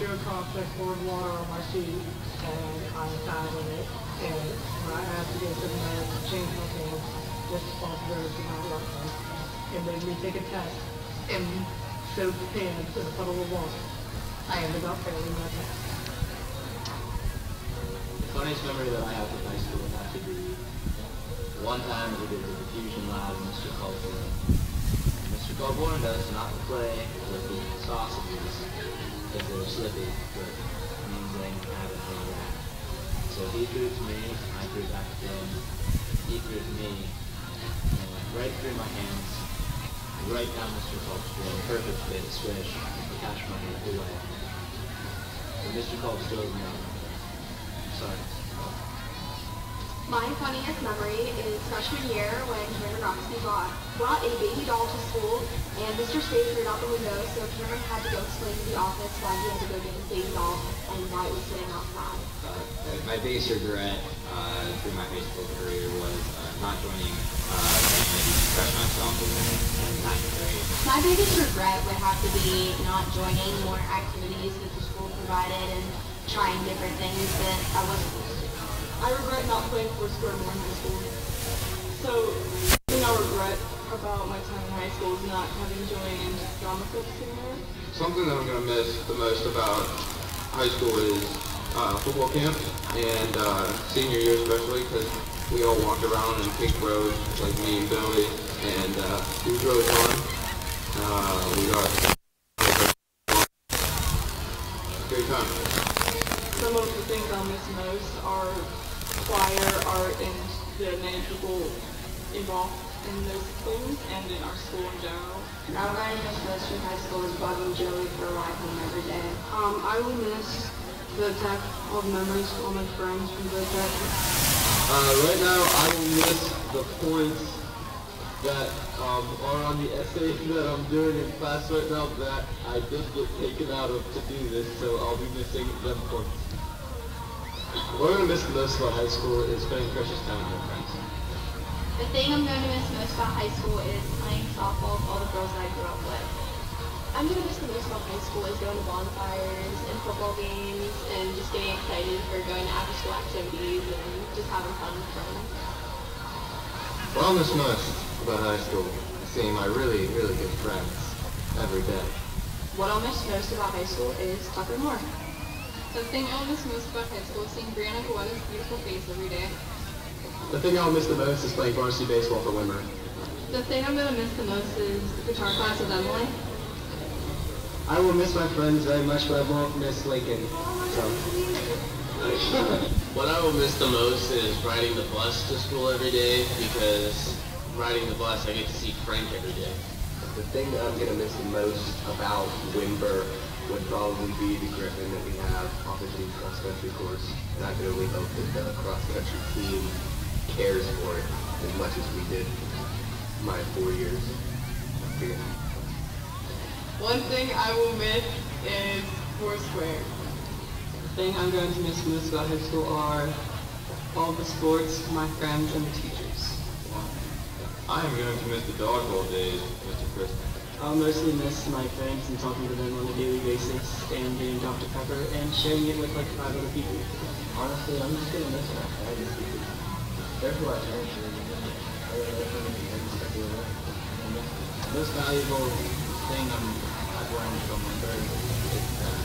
drew a cross-check poured water on my sheet, and I signed on it. And when I asked to go to the manager to change my pants, this responsibility did not work. And made me take a test and soak pants in a puddle of water. I ended up failing my test. The funniest memory that I have from high school has to be one time we did the diffusion lab in Mr. Colborn. Mr. Colborn does not play with the sausages because they're slippy, but it means they have it like that. So he threw it to me, I threw it back to him, he threw it to me, and it went right through my hands, right down Mr. Colborn, perfect fit, swish, the cash money away. But Mr. Colborn still doesn't know. Sorry. My funniest memory is freshman year when Cameron Roxy brought a baby doll to school, and Mr. Spade threw it out the window, so Cameron had to go explain to the office why he had to go get his baby doll and why it was sitting outside. My biggest regret through my high school career was not joining freshman ensemble in 9th grade. My biggest regret would have to be not joining more activities that the school provided and trying different things that I wasn't used to. I regret not playing Foursquare more in high school. So, the thing I regret about my time in high school is not having joined drama club sooner. Something that I'm going to miss the most about high school is football camp and senior year especially, because we all walked around in pink roads like me and Billy, and it was really fun. We got great time. Some of the things I'll miss most are choir, art, and the many people involved in those things and in our school in general. What I miss most from high school is Bob and Joey for a ride home every day. I will miss the tech, all the memories, all my friends from the tech. Right now, I will miss the points that are on the essay that I'm doing in class right now that I did get taken out of to do this, so I'll be missing them points. What I'm going to miss the most about high school is spending precious time with my friends. The thing I'm going to miss most about high school is playing softball with all the girls that I grew up with. I'm going to miss the most about high school is going to bonfires and football games and just getting excited for going to after-school activities and just having fun with friends. What I'll miss most about high school is seeing my really, really good friends every day. What I'll miss most about high school is Tucker Moore. The thing I'll miss most about high school is seeing Brianna Gawada's beautiful face every day. The thing I'll miss the most is playing varsity baseball for Windber. The thing I'm going to miss the most is guitar class with Emily. I will miss my friends very much, but I won't miss Lincoln. So. What I will miss the most is riding the bus to school every day, because riding the bus I get to see Frank every day. The thing that I'm going to miss the most about Windber would probably be the Griffin that we have off the team cross-country course. And I can only hope that the cross-country team cares for it as much as we did my 4 years together. One thing I will miss is Foursquare. The thing I'm going to miss most about high school are all the sports, my friends, and the teachers. I am going to miss the dodgeball days, Mr. Crispin. I'll mostly miss my friends and talking to them on a daily basis and getting Dr. Pepper and sharing it with like 5 other people. Honestly, I'm just going to miss my friends because they're who I turn to. The most valuable thing I've learned from my bird is that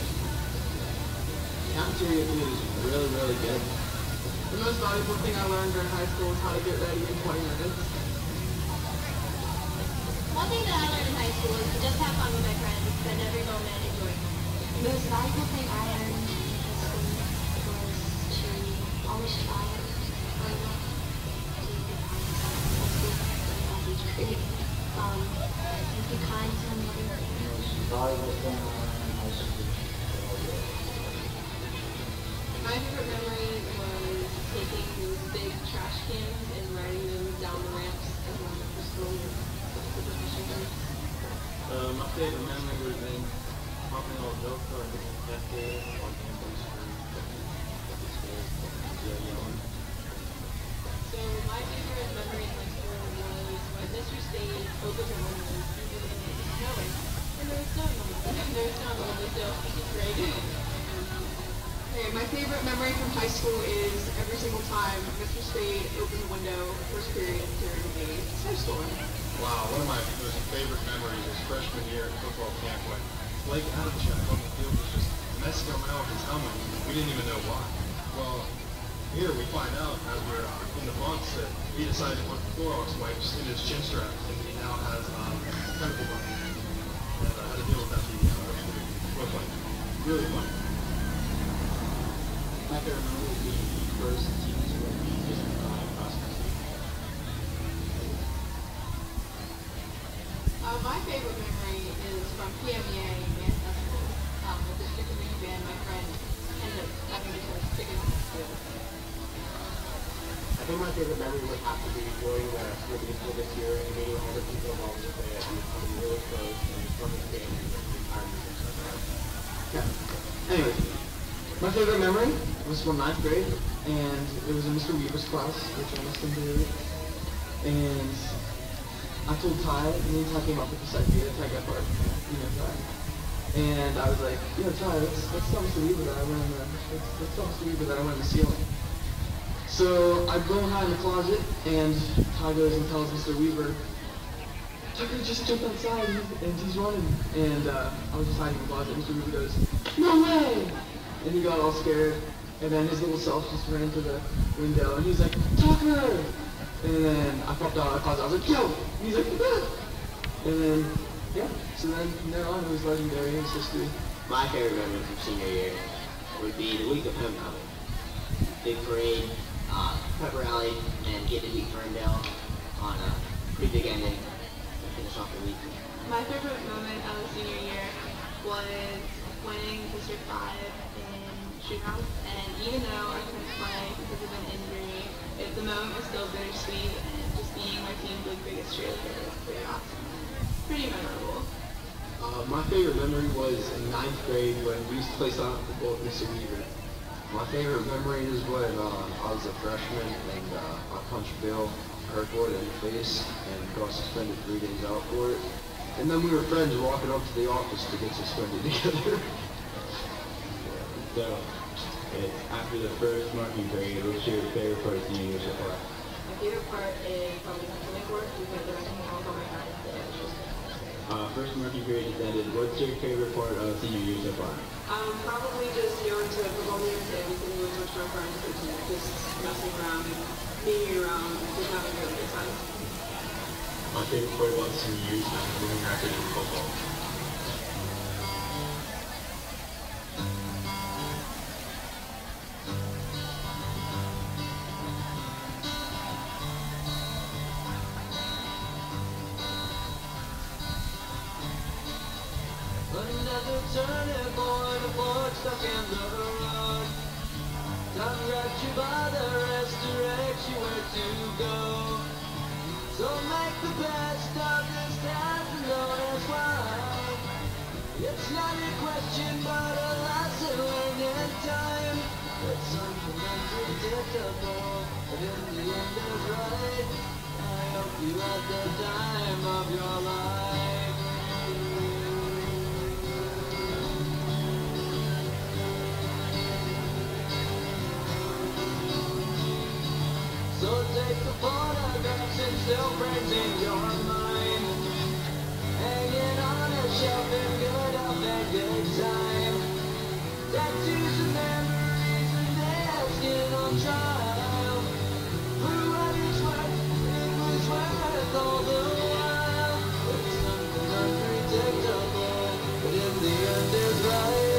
cafeteria food is really, really good. The most valuable thing I learned during high school is how to get ready in 20 minutes. One thing that I learned in high school is to just have fun with my friends, spend every moment enjoying it. The most valuable thing I learned in high school was to always try to be kind to one another. Valuable thing I learned in high school. My favorite memory was taking those big trash cans and riding them down the ramps and going up the school. My favorite memory would have been hopping on a go kart in the cafe, walking down the street, yelling. So my favorite memory in high school was when Mr. Spade opened the windows even when it was snowing. And there was snow in the windows. There was snow in the windows, so he could grade it. Okay, my favorite memory from high school is every single time Mr. Spade opened the window first period during a snowstorm. Wow, one of my most favorite memories is freshman year at football camp when Blake Adamchak on the field was just messing around with his helmet. We didn't even know why. Well, here we find out as we're in the months that he decided to put Clorox wipes in his chin strap, and he now has chemical burn. And how to deal with that was funny. Really funny. My favorite memory would be the first team sport just cross country. My favorite memory is from PMEA and festival. With the chicken wing band, my friend ended up having to put chicken on the field. I think my favorite memory would have to be going to school musical this year and meeting all the people involved with it and becoming really close and becoming family with the entire music program. Yeah. Anyway, my favorite memory was from 9th grade, and it was in Mr. Weaver's class, which I must do. And I told Ty, and then Ty came up with this idea, Ty got part, Ty. And I was like, Ty, let's tell Mr. Weaver that I went in the ceiling. So I go and hide in the closet, and Ty goes and tells Mr. Weaver, Tucker just jumped outside and he's running. And I was just hiding in the closet. Mr. Weaver goes, no way! And he got all scared. And then his little self just ran to the window and he's like, Tucker! And then I popped out of the closet. I was like, yo! And he's like, ah! And then, yeah. So then from there on it was legendary in his history. My favorite memory from senior year would be the week of homecoming. Big parade, pep rally, and get to beat Ferndale on a pretty big ending to finish off the week. My favorite moment of senior year was winning District 5 in shootout, and even though I couldn't play because of an injury, the moment was still bittersweet, and just being my team's biggest cheerleader was pretty awesome. Pretty memorable. My favorite memory was in 9th grade when we used to play silent football with Mr. Weaver. My favorite memory is when I was a freshman and I punched Bill Kirkwood in the face and got suspended 3 days out for it. And then we were friends walking up to the office to get suspended together. So, after the first marking period, what's your favorite part of senior year so far? My favorite part is probably the swimming course because then I can all go my guys. First marking period just ended. What's your favorite part of senior year so far? Probably just going to football games and getting with my friends and just messing around and being around and just having a really good time. My favorite part about senior year is winning record in football. Another turning point, a fork stuck in the road. Time grabs you by the wrist, directs you where to go. So make the best of this task known as life. It's not a question, but a lesson learned in time. It's something unpredictable, but in the end is right. I hope you had the time of your life. So take the photographs and still frames in your mind, hanging on a shelf in good health and good time. Tattoos and memories and asking on trial. For what it's worth, it was worth all the while. It's something unpredictable, but in the end it's right.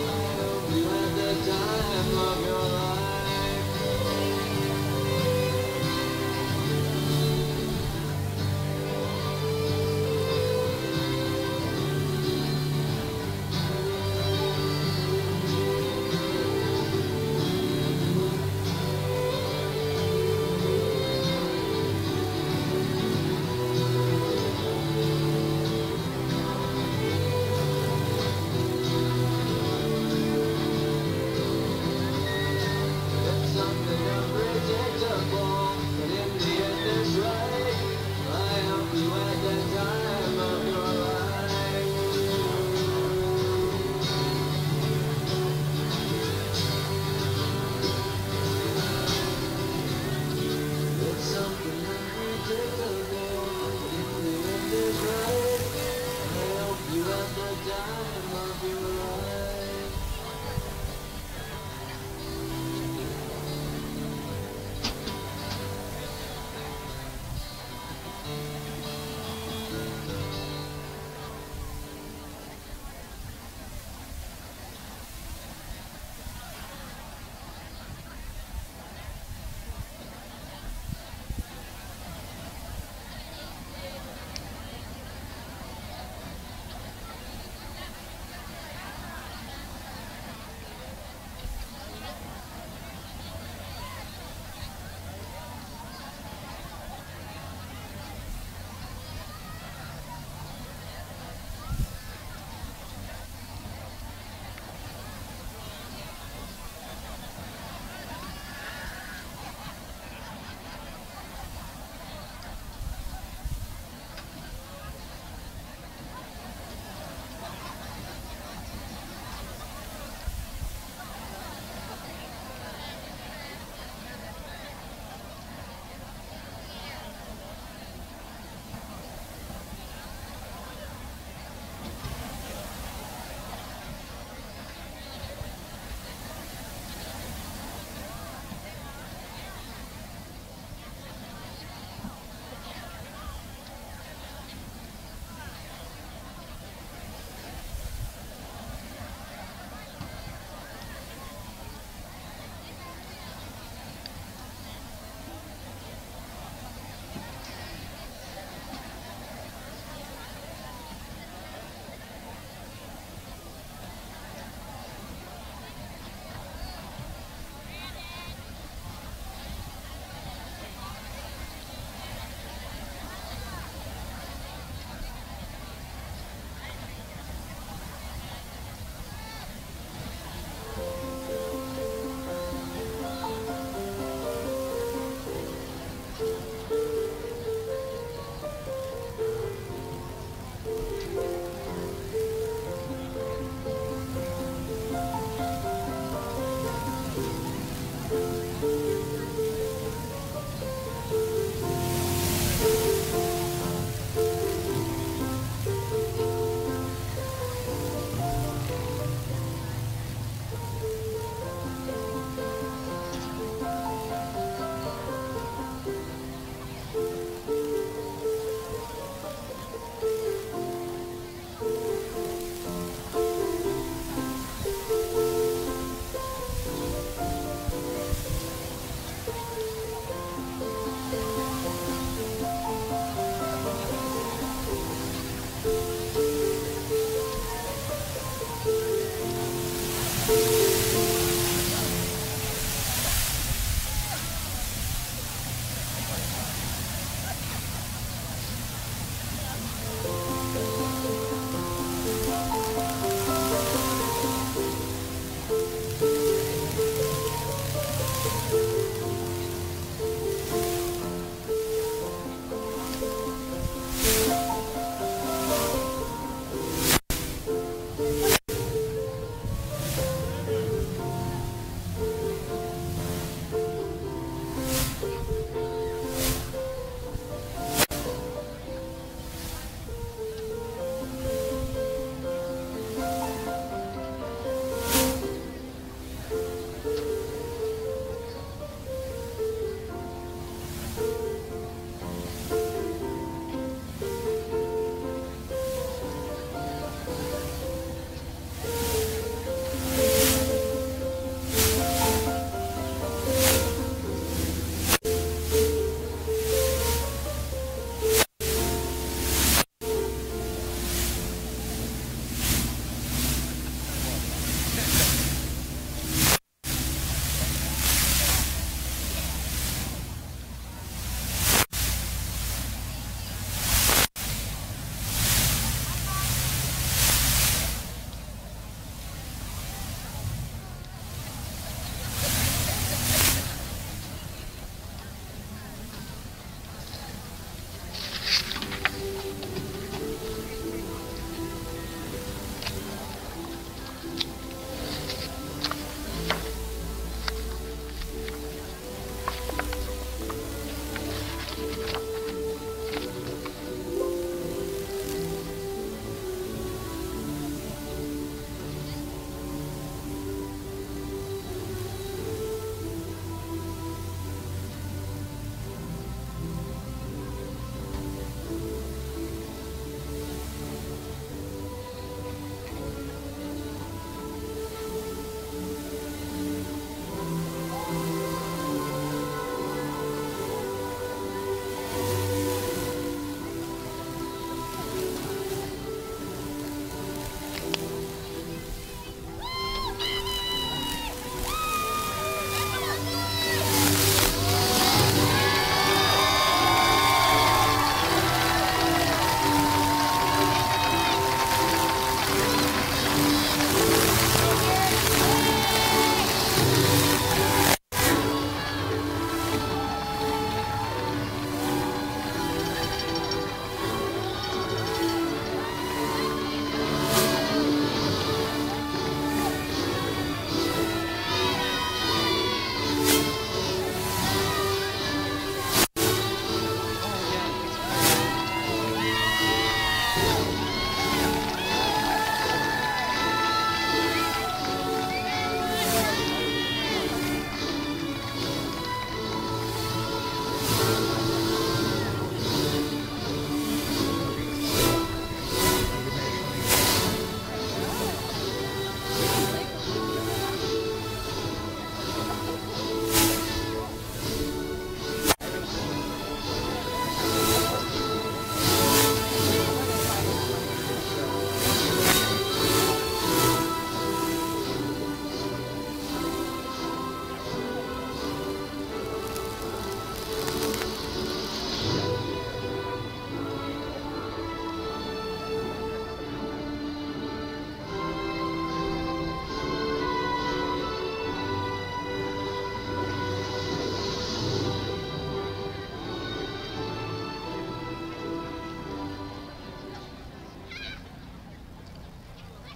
I hope you had the time of your life.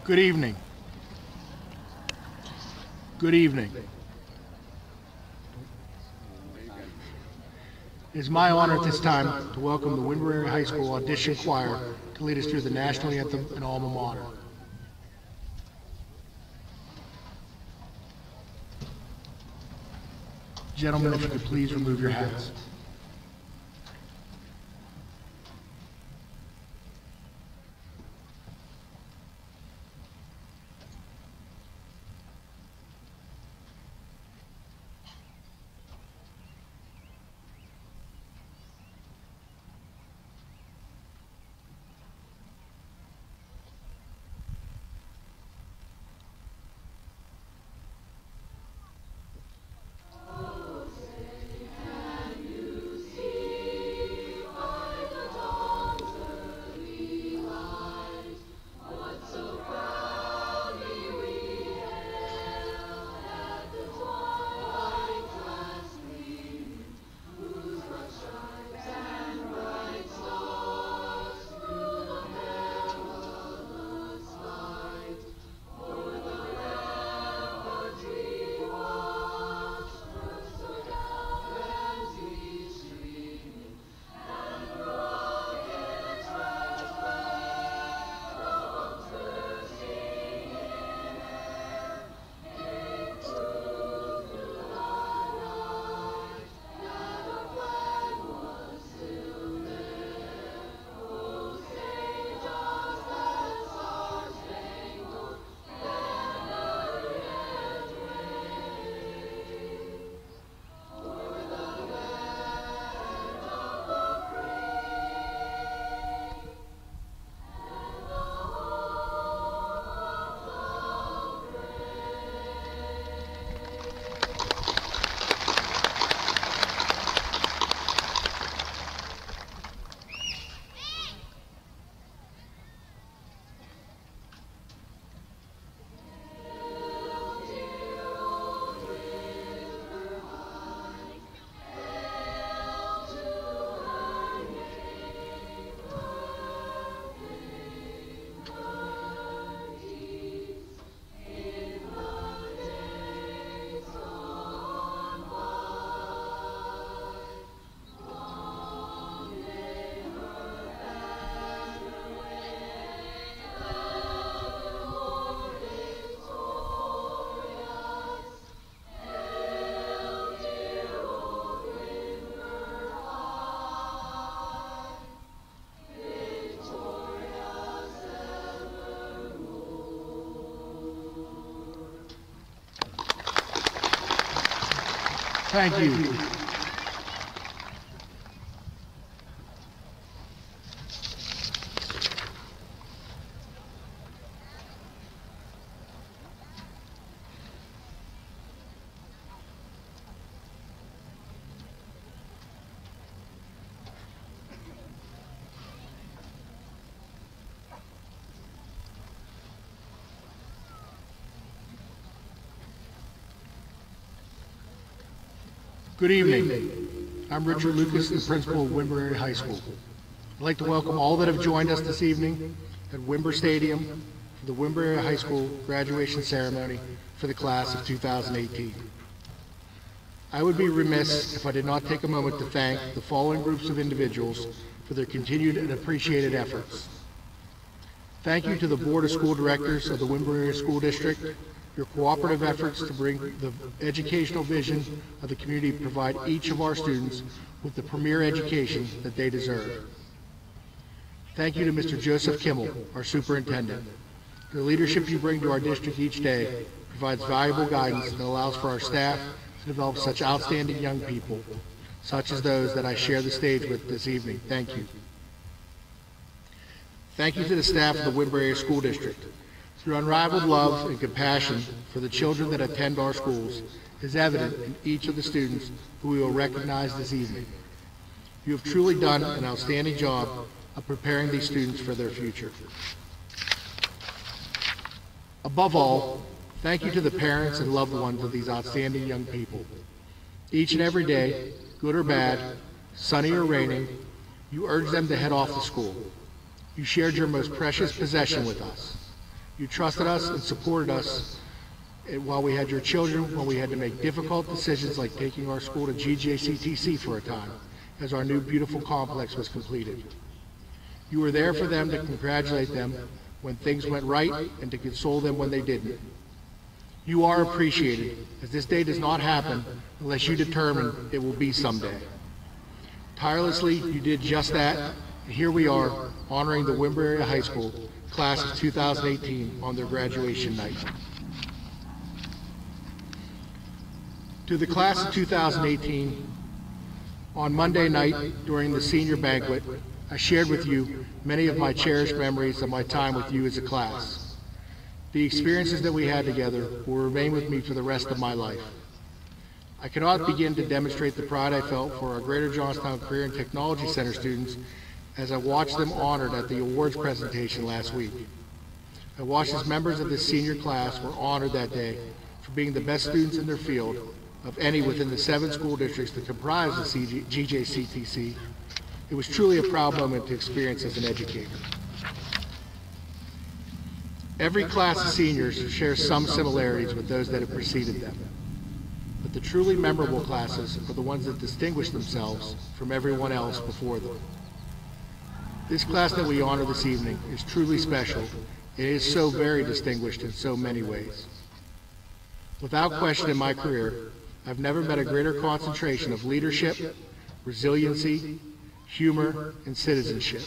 Good evening. Good evening. It is my honor at this time to welcome the Windber Area High School Audition Choir to lead us through the National Anthem and Alma Mater. Gentlemen, if you could please remove your hats. Thank you. Good evening. I'm Richard Lucas, the principal of Windber Area High School. I'd like to welcome all that have joined us this evening at Windber Stadium for the Windber Area High School graduation ceremony for the class of 2018. I would be remiss if I did not take a moment to thank the following groups of individuals for their continued and appreciated efforts. Thank you to the Board of School Directors of the Windber Area School District. Your cooperative efforts to bring the educational vision of the community provide each of our students with the premier education that they deserve. Thank you to Mr. Joseph Kimmel, our superintendent. The leadership you bring to our district each day provides valuable guidance that allows for our staff to develop such outstanding young people, such as those that I share the stage with this evening. Thank you. Thank you to the staff of the Windber Area School District. Your unrivaled love and compassion for the children that attend our schools is evident in each of the students who we will recognize this evening. You have truly done an outstanding job of preparing these students for their future. Above all, thank you to the parents and loved ones of these outstanding young people. Each and every day, good or bad, sunny or raining, you urge them to head off to school. You shared your most precious possession with us. You trusted us and supported us while we had your children, when we had to make difficult decisions like taking our school to GJCTC for a time, as our new beautiful complex was completed. You were there for them to congratulate them when things went right and to console them when they didn't. You are appreciated, as this day does not happen unless you determine it will be someday. Tirelessly, you did just that, and here we are, honoring the Windber Area High School class of 2018 on their graduation night. To the class of 2018, on Monday night during the senior banquet, I shared with you many of my cherished memories of my time with you as a class. The experiences that we had together will remain with me for the rest of my life. I cannot begin to demonstrate the pride I felt for our Greater Johnstown Career and Technology Center students as I watched them honored at the awards presentation last week. I watched as members of this senior class were honored that day for being the best students in their field of any within the 7 school districts that comprise the GJCTC. It was truly a proud moment to experience as an educator. Every class of seniors shares some similarities with those that have preceded them. But the truly memorable classes are the ones that distinguish themselves from everyone else before them. This class that we honor this evening is truly special. It is so very distinguished in so many ways. Without question in my career, I've never met a greater concentration of leadership, resiliency, humor, and citizenship.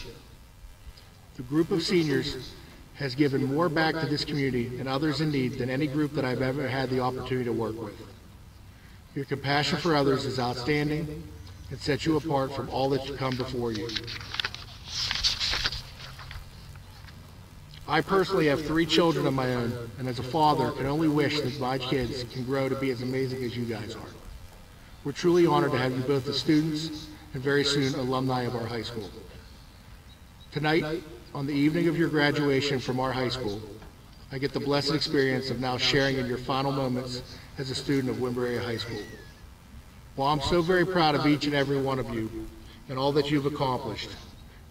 The group of seniors has given more back to this community and others in need than any group that I've ever had the opportunity to work with. Your compassion for others is outstanding and sets you apart from all that come before you. I personally have 3 children of my own, and as a father, can only wish that my kids can grow to be as amazing as you guys are. We're truly honored to have you both as students and very soon alumni of our high school. Tonight, on the evening of your graduation from our high school, I get the blessed experience of now sharing in your final moments as a student of Windber Area High School. While I'm so very proud of each and every one of you and all that you've accomplished,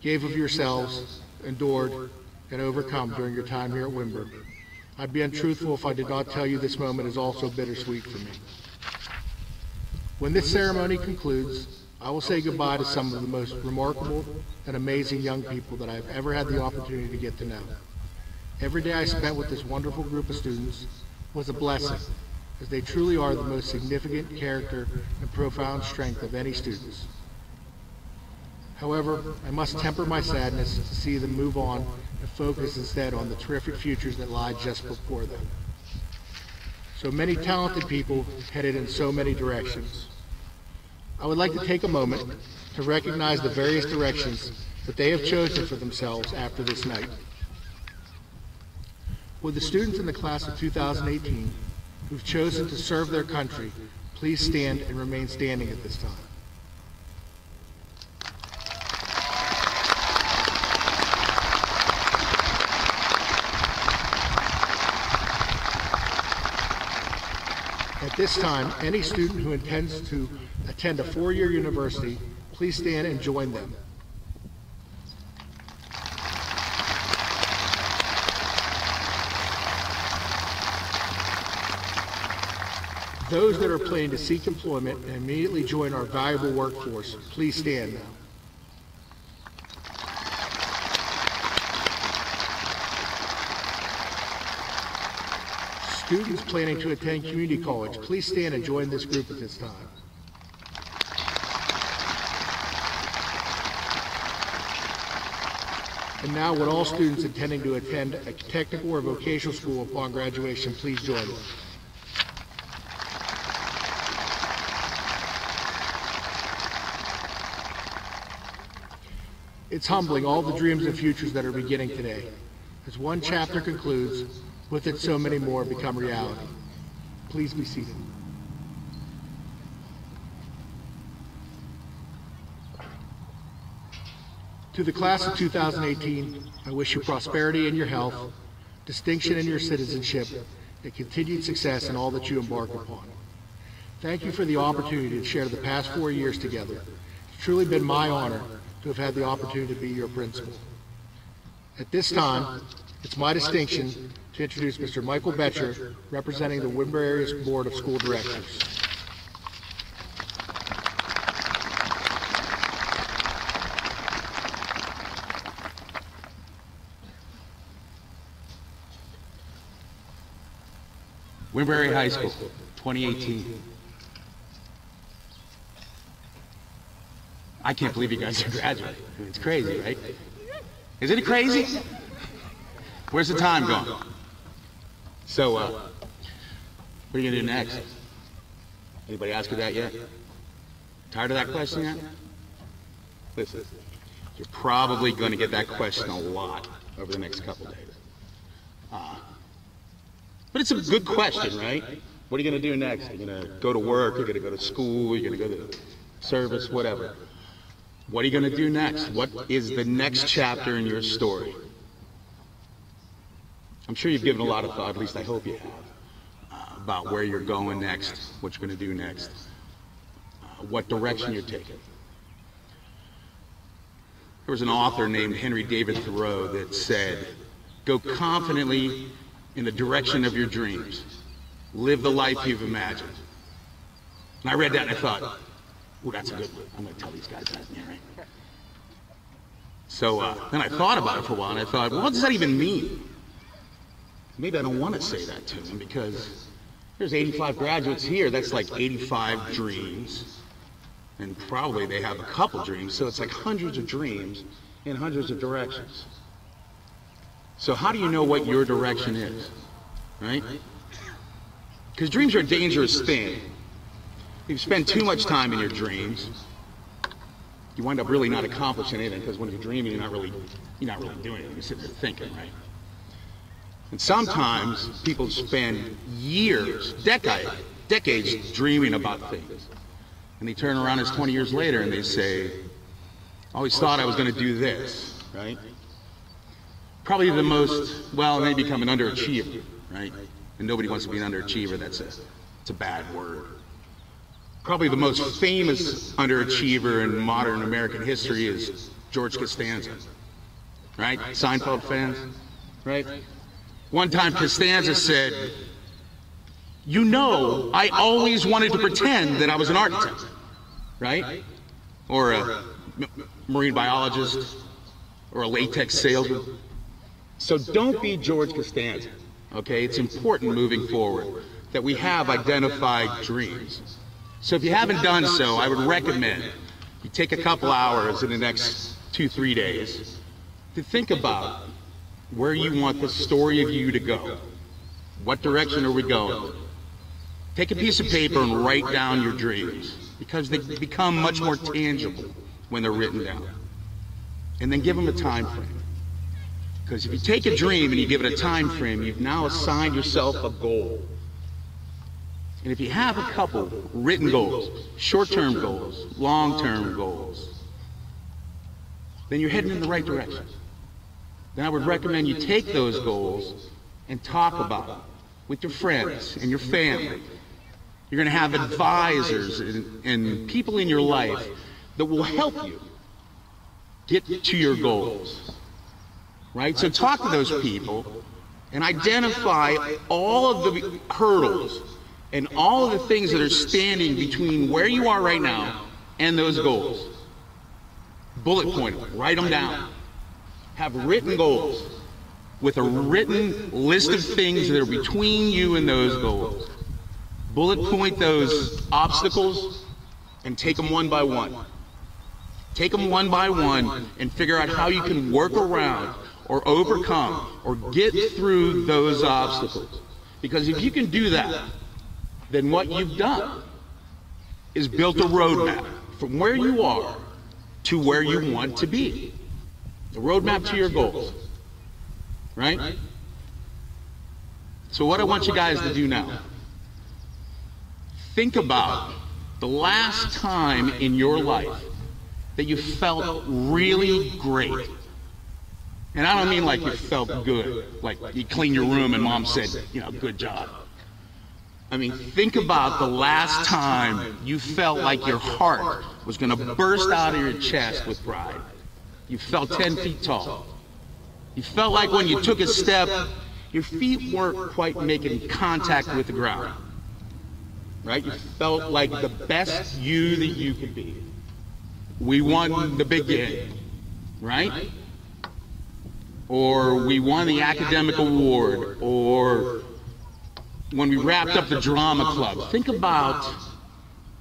gave of yourselves, endured, and overcome during your time here at Windber, I'd be untruthful if I did not tell you this moment is also bittersweet for me. When this ceremony concludes, I will say goodbye to some of the most remarkable and amazing young people that I've ever had the opportunity to get to know. Every day I spent with this wonderful group of students was a blessing, as they truly are the most significant character and profound strength of any students. However, I must temper my sadness to see them move on and focus instead on the terrific futures that lie just before them. So many talented people headed in so many directions. I would like to take a moment to recognize the various directions that they have chosen for themselves after this night. Would the students in the class of 2018 who've chosen to serve their country please stand and remain standing at this time. At this time, any student who intends to attend a four-year university, please stand and join them. Those that are planning to seek employment and immediately join our valuable workforce, please stand now. Students planning to attend community college, please stand and join this group at this time. And now, would all students intending to attend a technical or vocational school upon graduation please join them. It's humbling, all the dreams and futures that are beginning today. As one chapter concludes, with it so many more become reality. Please be seated. To the class of 2018, I wish you prosperity in your health, distinction in your citizenship, and continued success in all that you embark upon. Thank you for the opportunity to share the past 4 years together. It's truly been my honor to have had the opportunity to be your principal. At this time, it's my distinction to introduce Mr. Michael Betcher, representing the Windber Area Board of School Directors. Windber Area High School, 2018. I can't believe you guys are graduating. I mean, it's crazy, right? Isn't it crazy? Where's the time going? So, what are you gonna do next? Anybody ask you that yet? Tired of that question yet? Listen, you're probably gonna get that question a lot over the next couple days. But it's a good question, right? What are you gonna do next? You're gonna go to work, you're gonna go to school, you're gonna go to service, whatever. What are you gonna do next? What is the next chapter in your story? I'm sure you've given a lot of thought, at least I hope you have, about where you're going next, what you're going to do next, what direction you're taking. There was an author named Henry David Thoreau that said, "Go confidently in the direction of your dreams. Live the life you've imagined." And I read that and I thought, "Ooh, that's a good one. I'm going to tell these guys that, yeah, right?" So then I thought about it for a while and I thought, well, what does that even mean? Maybe I don't want to say that to them because there's 85 graduates here. That's like 85 dreams. And probably they have a couple dreams. So it's like hundreds of dreams in hundreds of directions. So how do you know what your direction is, right? Because dreams are a dangerous thing. If you spend too much time in your dreams, you wind up really not accomplishing anything because when you're dreaming, you're not really doing anything. You're sitting there thinking, right? And sometimes people spend years, decades dreaming about things. And they turn around as 20 years later and they say, "I always thought I was going to do this," right? Probably the most, well, they become an underachiever, right? And nobody wants to be an underachiever. It's a bad word. Probably the most famous underachiever in modern American history is George Costanza, right? Seinfeld fans, right? One time Costanza said, "You know, I always wanted to pretend that I was an architect," right? Or a marine biologist, or a latex salesman. So don't be George Costanza, okay? It's important moving forward that we have identified dreams. So if you haven't done so, I would recommend you take a couple hours in the next 2-3 days to think about where you want the story of you to go. What direction are we going? Take a piece of paper and write down your dreams. because they become much more tangible when they're written down. And then give them a time frame. Because if you take a dream and you give it a time frame, you've now assigned yourself a goal. And if you have a couple written goals, short-term goals, long-term goals, then you're heading in the right direction. Then I would recommend you take those goals and talk about them with your friends and your family. You're going to have advisors and people in your life that will help you get to your goals. Right? So talk to those people and identify all of the hurdles and all of the things that are standing between where you are right now and those goals. Bullet point them, write them down. Have written goals with a written list of things that are between you and those goals. Bullet point those obstacles and take them one by one. Take them one by one and figure out how you can work around or overcome or get through those obstacles. Because if you can do that, then what you've done is built a roadmap from where you are to where you want to be. A roadmap to your goals. Right? So what I want you guys to do now, think about the last time in your life that you felt really great. And I don't mean like you felt good, like you cleaned your room and mom said, you know, good job. I mean, think about the last time you felt like your heart was going to burst out of your chest with pride. You felt 10 feet tall. You felt like when you took a step, your feet weren't quite making contact with the ground. Right? You felt like the best you that you could be. We won the big game. Right? Or we won the academic award, or when we wrapped up the drama club. Think about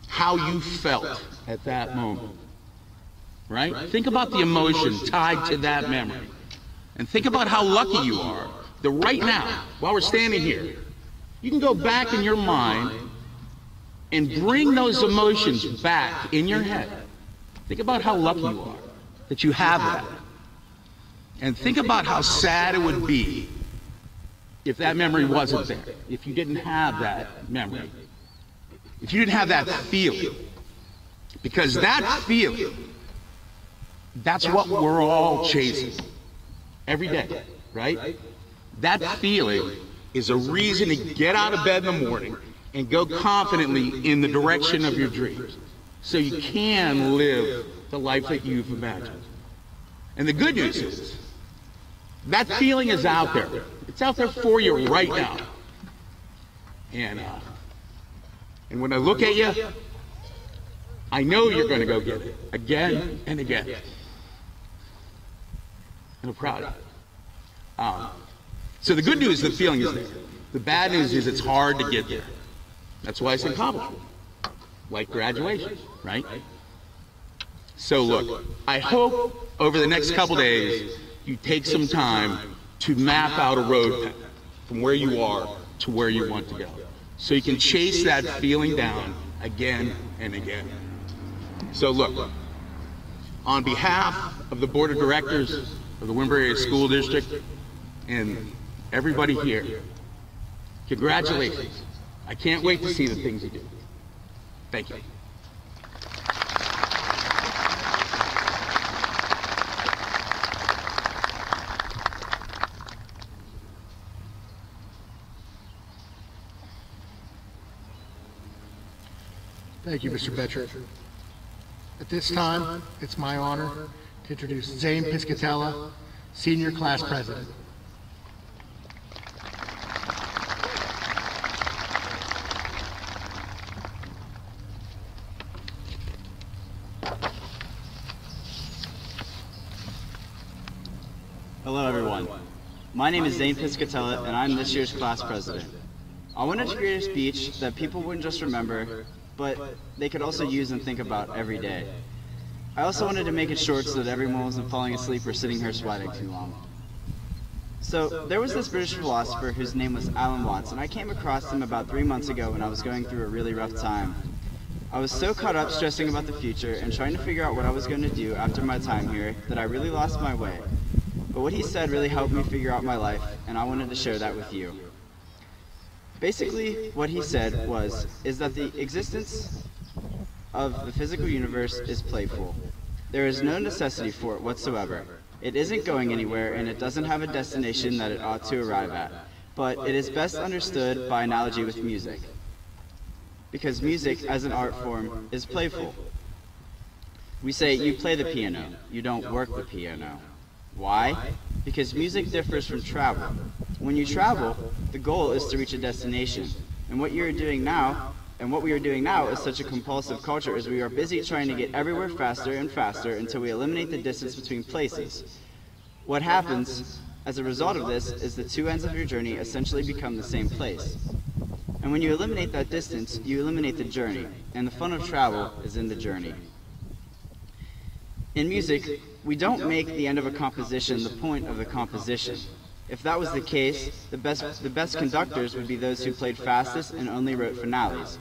how you felt at that moment, right? Think about the emotion tied to that memory. And think about how lucky you are that right now, while we're standing here, you can go back in your mind and bring those emotions back in your head. Think about how lucky you are that you have that. And think about how sad it would be if that memory wasn't there, if you didn't have that memory, if you didn't have that feeling. Because that feeling, that's what we're all chasing every day, right? That feeling is a reason to get out of bed in the morning and go confidently in the direction of your dreams so you can live the life that you've imagined. And the good news is, that feeling is out there. It's out there for you right now. And when I look at you, I know you're going to go get it again and again. And I'm proud of you. So the good news is the feeling is there. The bad news is it's hard to get there. That's why it's accomplishment. Like graduation, right? So look, I hope over the next couple days you take some time to map out a roadmap from where you are to where you want to go. So you can chase that feeling down again and again. So look, on behalf of the Board of Directors of the Windber Area School District and everybody here, congratulations. I can't wait to see the things you do. Thank you. Thank you, Mr. Betcher. At this time, it's my honor to introduce Zane Piscatella, Senior Class President. Hello, everyone. My name is Zane Piscatella, and I'm this year's class president. I wanted to create a speech that people wouldn't just remember, but they could also use and think about every day. I also wanted to make it short so that everyone wasn't falling asleep or sitting here sweating too long. So, there was this British philosopher whose name was Alan Watts, and I came across him about 3 months ago when I was going through a really rough time. I was so caught up stressing about the future and trying to figure out what I was going to do after my time here that I really lost my way. But what he said really helped me figure out my life, and I wanted to share that with you. Basically, what he said is that the existence of the physical universe is playful. There is no necessity for it whatsoever. It isn't going anywhere, and it doesn't have a destination that it ought to arrive at. But it is best understood by analogy with music, because music as an art form is playful. We say you play the piano, you don't work the piano. Why? Because music differs from travel. When you travel, the goal is to reach a destination. And what we are doing now is such a compulsive culture is we are busy trying to get everywhere faster and faster until we eliminate the distance between places. What happens as a result of this is the two ends of your journey essentially become the same place. And when you eliminate that distance, you eliminate the journey, and the fun of travel is in the journey. In music, we don't make the end of a composition the point of the composition. If that was the case, the best conductors would be those who played fastest and only wrote finales.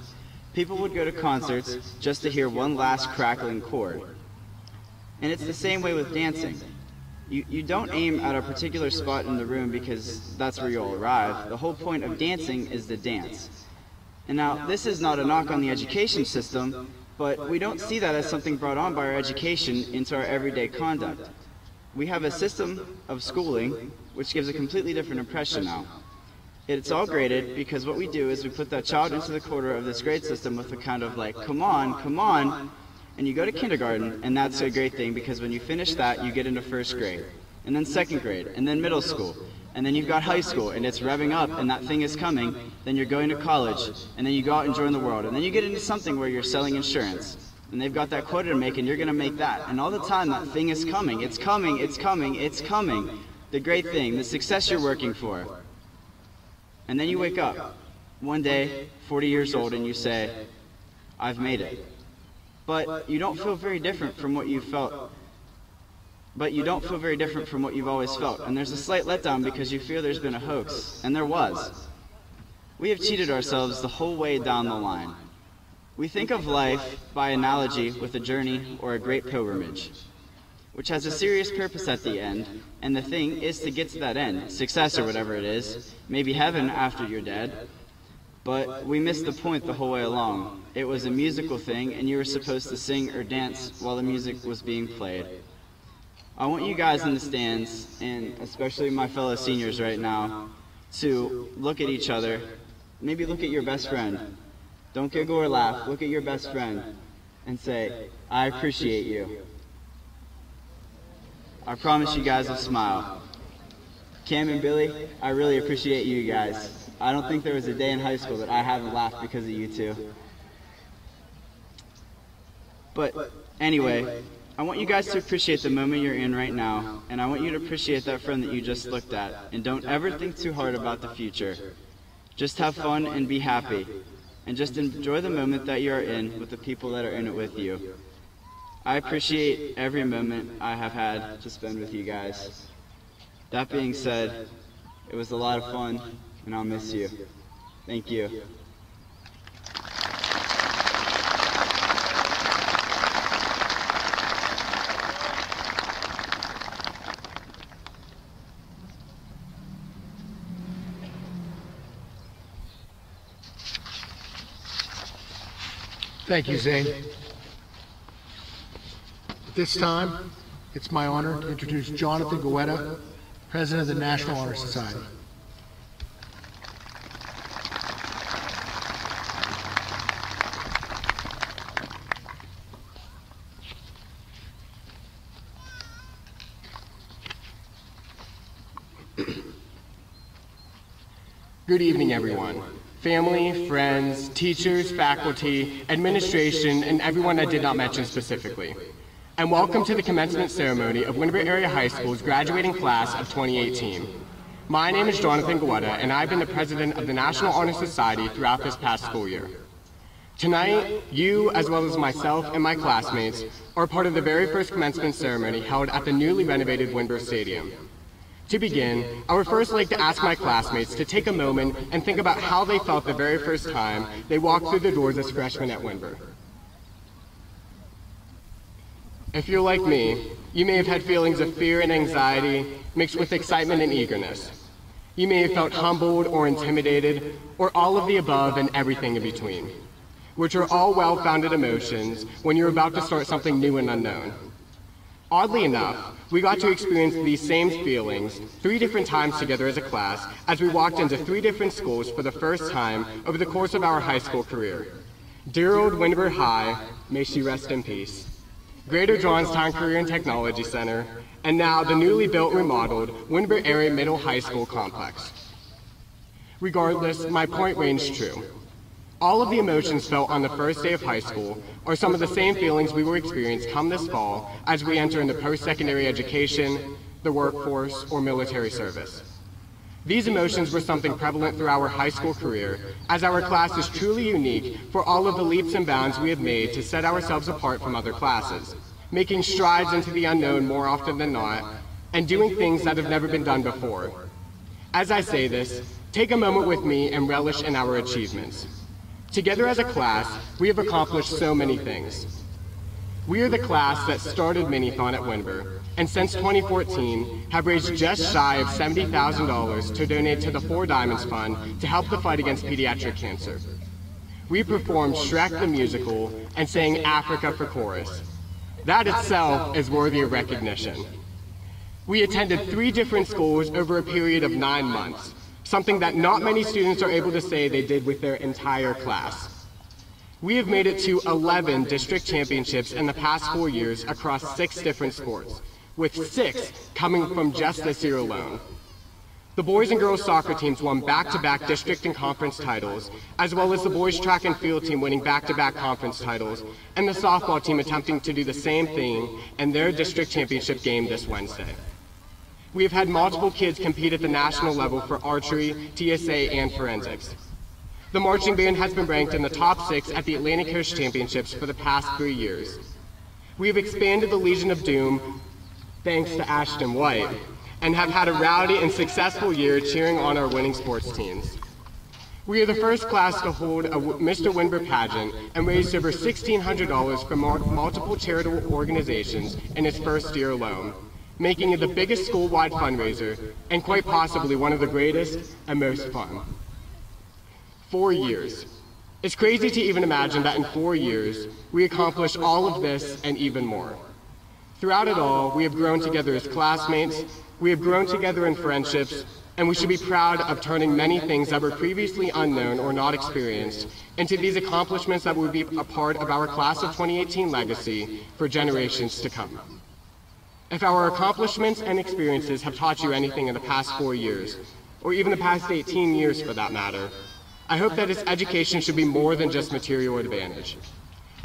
People would go to concerts just to hear one last crackling chord. And it's the same way with dancing. You don't aim at a particular spot in the room because that's where you'll arrive. The whole point of dancing is the dance. And now, this is not a knock on the education system, but we don't see that as something brought on by our education into our everyday conduct. We have a system of schooling which gives a completely different impression now. It's all graded because what we do is we put that child into the corner of this grade system with a kind of like, come on, and you go to kindergarten, and that's a great thing because when you finish that, you get into first grade, and then second grade, and then middle school, and then you've got high school, and it's revving up, and that thing is coming, then you're going to college, and then you go out and join the world, and then you get into something where you're selling insurance, and they've got that quota to make, and you're going to make that, and all the time that thing is coming, it's coming, it's coming, it's coming, the great thing, the success you're working for. And then you wake up, one day, 40 years old, and you say, I've made it. But you don't feel very different from what you felt. But you don't feel very different from what you've always felt. And there's a slight letdown because you fear there's been a hoax. And there was. We have cheated ourselves the whole way down the line. We think of life by analogy with a journey or a great pilgrimage, which has a serious purpose at the end, and the thing is to get to that end, success or whatever it is, maybe heaven after you're dead. But we missed the point the whole way along. It was a musical thing, and you were supposed to sing or dance while the music was being played. I want you guys in the stands, and especially my fellow seniors right now, to look at each other, maybe look at your best friend. Don't giggle or laugh, look at your best friend and say, I appreciate you. I promise you guys will smile. Cam and Billy, I really appreciate you guys. I don't think there was a day in high school that I haven't laughed because of you two. But anyway, I want you guys to appreciate the moment you're in right now, and I want you to appreciate that friend that you just looked at, and don't ever think too hard about the future. Just have fun and be happy, and just enjoy the moment that you are in with the people that are in it with you. I appreciate every moment I have had to spend with you guys. That being said, it was a lot of fun, and I'll miss you. Thank you. Thank you, Zane. At this time, it's my honor to introduce Jonathan Goetta, President of the National Honor Society. Good evening, everyone. Family, friends, teachers, faculty, administration, and everyone I did not mention specifically. And welcome to the commencement ceremony of Windber Area High School's graduating class of 2018. My name is Jonathan Goetta, and I've been the president of the National Honor Society throughout this past school year. Tonight, you, as well as myself and my classmates, are part of the very first commencement ceremony held at the newly renovated Windber Stadium. To begin, I would first like to ask my classmates to take a moment and think about how they felt the very first time they walked through the doors as freshmen at Windber. If you're like me, you may have had feelings of fear and anxiety mixed with excitement and eagerness. You may have felt humbled or intimidated, or all of the above and everything in between, which are all well-founded emotions when you're about to start something new and unknown. Oddly enough, we got to experience these same feelings 3 different times together as a class as we walked into 3 different schools for the first time over the course of our high school career. Dear old Windber High, may she rest in peace. Greater Johnstown Career and Technology Center, and now the newly built and remodeled Windber Area Middle High School complex. Regardless, my point rings true. All of the emotions felt on the first day of high school are some of the same feelings we will experience come this fall as we enter into post-secondary education, the workforce, or military service. These emotions were something prevalent through our high school career, as our class is truly unique for all of the leaps and bounds we have made to set ourselves apart from other classes, making strides into the unknown more often than not, and doing things that have never been done before. As I say this, take a moment with me and relish in our achievements. Together as a class, we have accomplished so many things. We are the class that started Minithon at Windber, and since 2014 have raised just shy of $70,000 to donate to the 4 Diamonds Fund to help the fight against pediatric cancer. We performed Shrek the Musical and sang Africa for chorus. That itself is worthy of recognition. We attended 3 different schools over a period of 9 months, something that not many students are able to say they did with their entire class. We have made it to 11 district championships in the past 4 years across 6 different sports, with 6 coming from just this year alone. The boys and girls soccer teams won back-to-back district and conference titles, as well as the boys track and field team winning back-to-back conference titles, and the softball team attempting to do the same thing in their district championship game this Wednesday. We have had multiple kids compete at the national level for archery, TSA, and forensics. The marching band has been ranked in the top 6 at the Atlantic Coast Championships for the past 3 years. We have expanded the Legion of Doom, thanks to Ashton White, and have had a rowdy and successful year cheering on our winning sports teams. We are the first class to hold a Mr. Windber pageant and raised over $1,600 from multiple charitable organizations in its first year alone, making it the biggest school-wide fundraiser and quite possibly one of the greatest and most fun. 4 years. It's crazy to even imagine that in 4 years, we accomplished all of this and even more. Throughout it all, we have grown together as classmates, we have grown together in friendships, and we should be proud of turning many things that were previously unknown or not experienced into these accomplishments that will be a part of our Class of 2018 legacy for generations to come. If our accomplishments and experiences have taught you anything in the past 4 years, or even the past 18 years for that matter, I hope that its education should be more than just material advantage.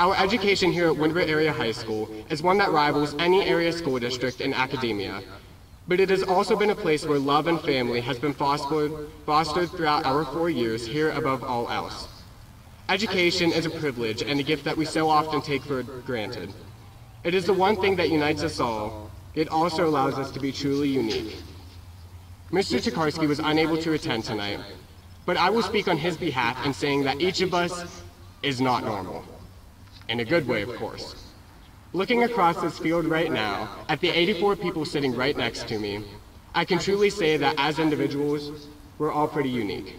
Our education here at Windber Area High School is one that rivals any area school district in academia, but it has also been a place where love and family has been fostered throughout our 4 years here above all else. Education is a privilege and a gift that we so often take for granted. It is the one thing that unites us all. It also allows us to be truly unique. Mr. Tokarski was unable to attend tonight, but I will speak on his behalf in saying that each of us is not normal. In a good way, of course. Looking across this field right now, at the 84 people sitting right next to me, I can truly say that as individuals, we're all pretty unique.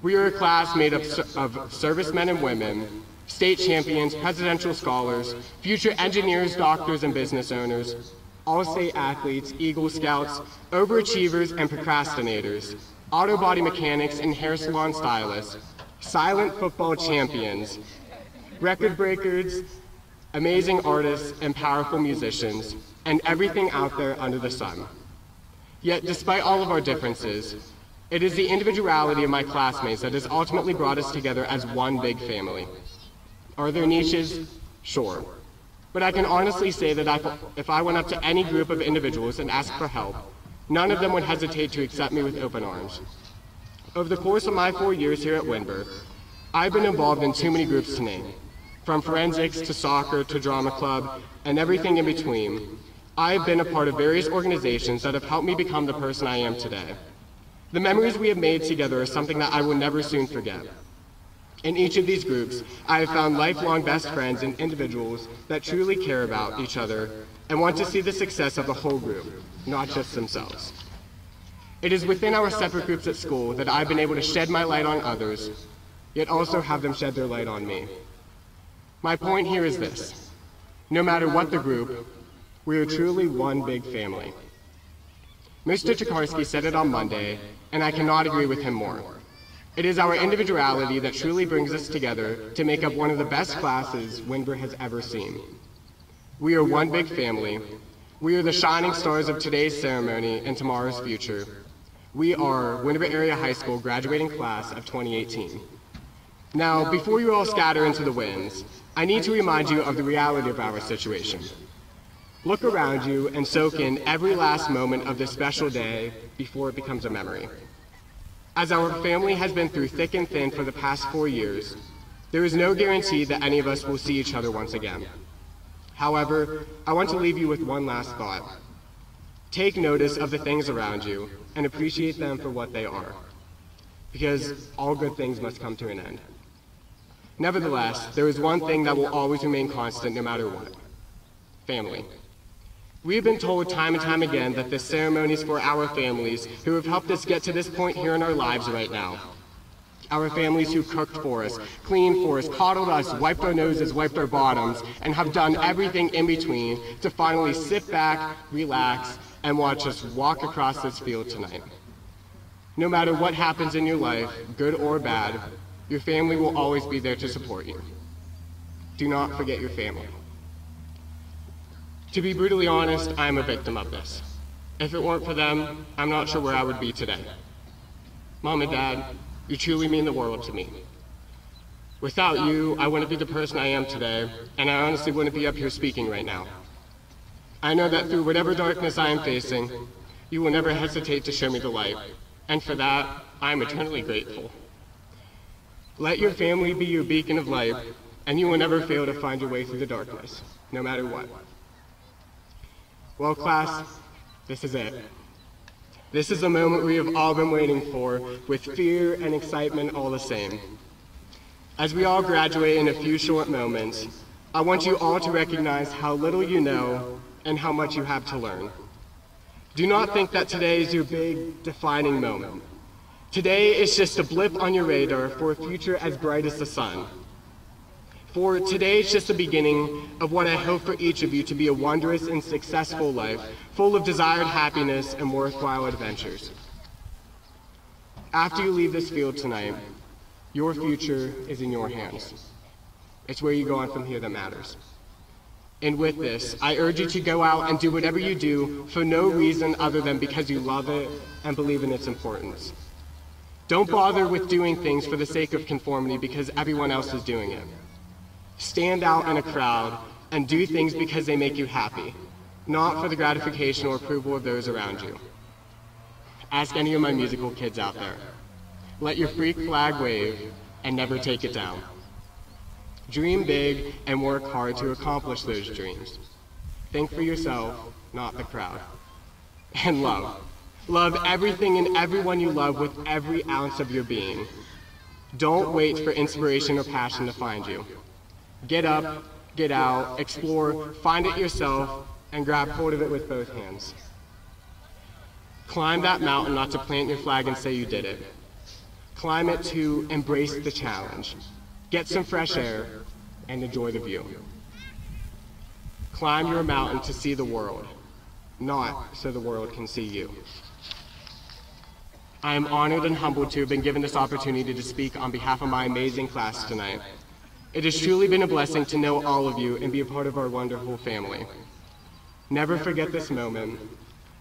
We are a class made up of servicemen and women, state champions, presidential scholars, future engineers, doctors, and business owners, all-state athletes, Eagle Scouts, overachievers and procrastinators, auto body mechanics and hair salon stylists, silent football champions, record breakers, amazing artists and powerful musicians, and everything out there under the sun. Yet, despite all of our differences, it is the individuality of my classmates that has ultimately brought us together as one big family. Are there niches? Sure. But I can honestly say that if I went up to any group of individuals and asked for help, none of them would hesitate to accept me with open arms. Over the course of my 4 years here at Windber, I've been involved in too many groups to name. From forensics to soccer to drama club and everything in between, I have been a part of various organizations that have helped me become the person I am today. The memories we have made together are something that I will never soon forget. In each of these groups, I have found lifelong best friends and individuals that truly care about each other and want to see the success of the whole group, not just themselves. It is within our separate groups at school that I've been able to shed my light on others, yet also have them shed their light on me. My point here is this: no matter what the group, we are truly one big family. Mr. Tokarski said it on Monday, and I cannot agree with him more. It is our individuality that truly brings us together to make up one of the best classes Windber has ever seen. We are one big family. We are the shining stars of today's ceremony and tomorrow's future. We are Windber Area High School graduating class of 2018. Now, before you all scatter into the winds, I need to remind you of the reality of our situation. Look around you and soak in every last moment of this special day before it becomes a memory. As our family has been through thick and thin for the past 4 years, there is no guarantee that any of us will see each other once again. However, I want to leave you with one last thought. Take notice of the things around you and appreciate them for what they are, because all good things must come to an end. Nevertheless, there is one thing that will always remain constant no matter what: family. We have been told time and time again that this ceremony is for our families who have helped us get to this point here in our lives right now. Our families who cooked for us, cleaned for us, coddled us, wiped our noses, wiped our bottoms, and have done everything in between to finally sit back, relax, and watch us walk across this field tonight. No matter what happens in your life, good or bad, your family will always be there to support you. Do not forget your family. To be brutally honest, I am a victim of this. If it weren't for them, I'm not sure where I would be today. Mom and Dad, you truly mean the world to me. Without you, I wouldn't be the person I am today, and I honestly wouldn't be up here speaking right now. I know that through whatever darkness I am facing, you will never hesitate to show me the light, and for that, I am eternally grateful. Let your family be your beacon of light, and you will never fail to find your way through the darkness, no matter what. Well, class, this is it. This is the moment we have all been waiting for, with fear and excitement all the same. As we all graduate in a few short moments, I want you all to recognize how little you know and how much you have to learn. Do not think that today is your big, defining moment. Today is just a blip on your radar for a future as bright as the sun. For today is just the beginning of what I hope for each of you to be a wondrous and successful life, full of desired happiness and worthwhile adventures. After you leave this field tonight, your future is in your hands. It's where you go on from here that matters. And with this, I urge you to go out and do whatever you do for no reason other than because you love it and believe in its importance. Don't bother with doing things for the sake of conformity because everyone else is doing it. Stand out in a crowd and do things because they make you happy, not for the gratification or approval of those around you. Ask any of my musical kids out there. Let your freak flag wave and never take it down. Dream big and work hard to accomplish those dreams. Think for yourself, not the crowd. And love. Love everything and everyone you love with every ounce of your being. Don't wait for inspiration or passion to find you. Get up, get out, explore, find it yourself, and grab hold of it with both hands. Climb that mountain not to plant your flag and say you did it. Climb it to embrace the challenge. Get some fresh air and enjoy the view. Climb your mountain to see the world, not so the world can see you. I am honored and humbled to have been given this opportunity to speak on behalf of my amazing class tonight. It has truly been a blessing to know all of you and be a part of our wonderful family. Never forget this moment,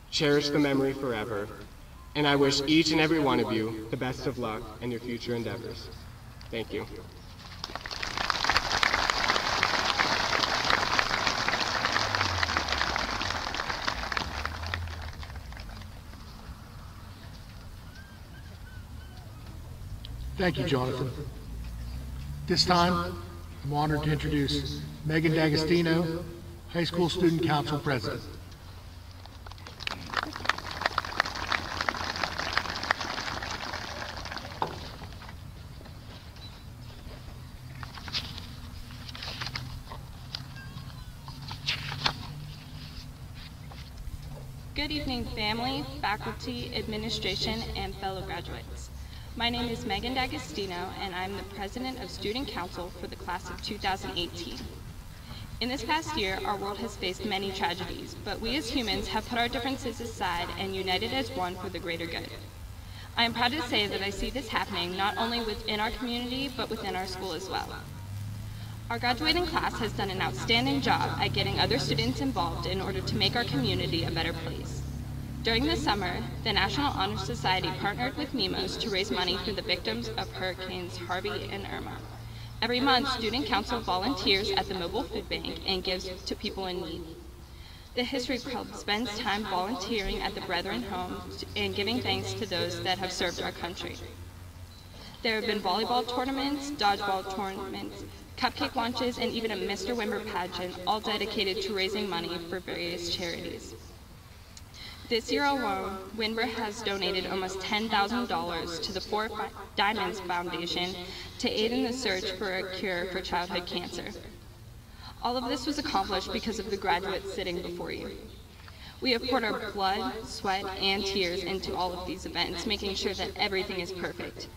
cherish the memory forever, and I wish each and every one of you the best of luck in your future endeavors. Thank you. Thank you, Jonathan. This time, I'm honored to introduce Megan D'Agostino, High School Student Council President. Good evening, family, faculty, administration, and fellow graduates. My name is Megan D'Agostino, and I'm the President of Student Council for the class of 2018. In this past year, our world has faced many tragedies, but we as humans have put our differences aside and united as one for the greater good. I am proud to say that I see this happening not only within our community, but within our school as well. Our graduating class has done an outstanding job at getting other students involved in order to make our community a better place. During the summer, the National Honor Society partnered with MEMOS to raise money for the victims of Hurricanes Harvey and Irma. Every month, Student Council volunteers at the mobile food bank and gives to people in need. The History Club spends time volunteering at the Brethren Home and giving thanks to those that have served our country. There have been volleyball tournaments, dodgeball tournaments, cupcake launches, and even a Mr. Windber pageant, all dedicated to raising money for various charities. This year alone, Windber has donated almost $10,000 to the Four Diamonds Foundation to aid in the search for a cure for childhood cancer. All of this was accomplished because of the graduates sitting before you. We have poured our blood, sweat, and tears into all of these events, making sure that everything is perfect.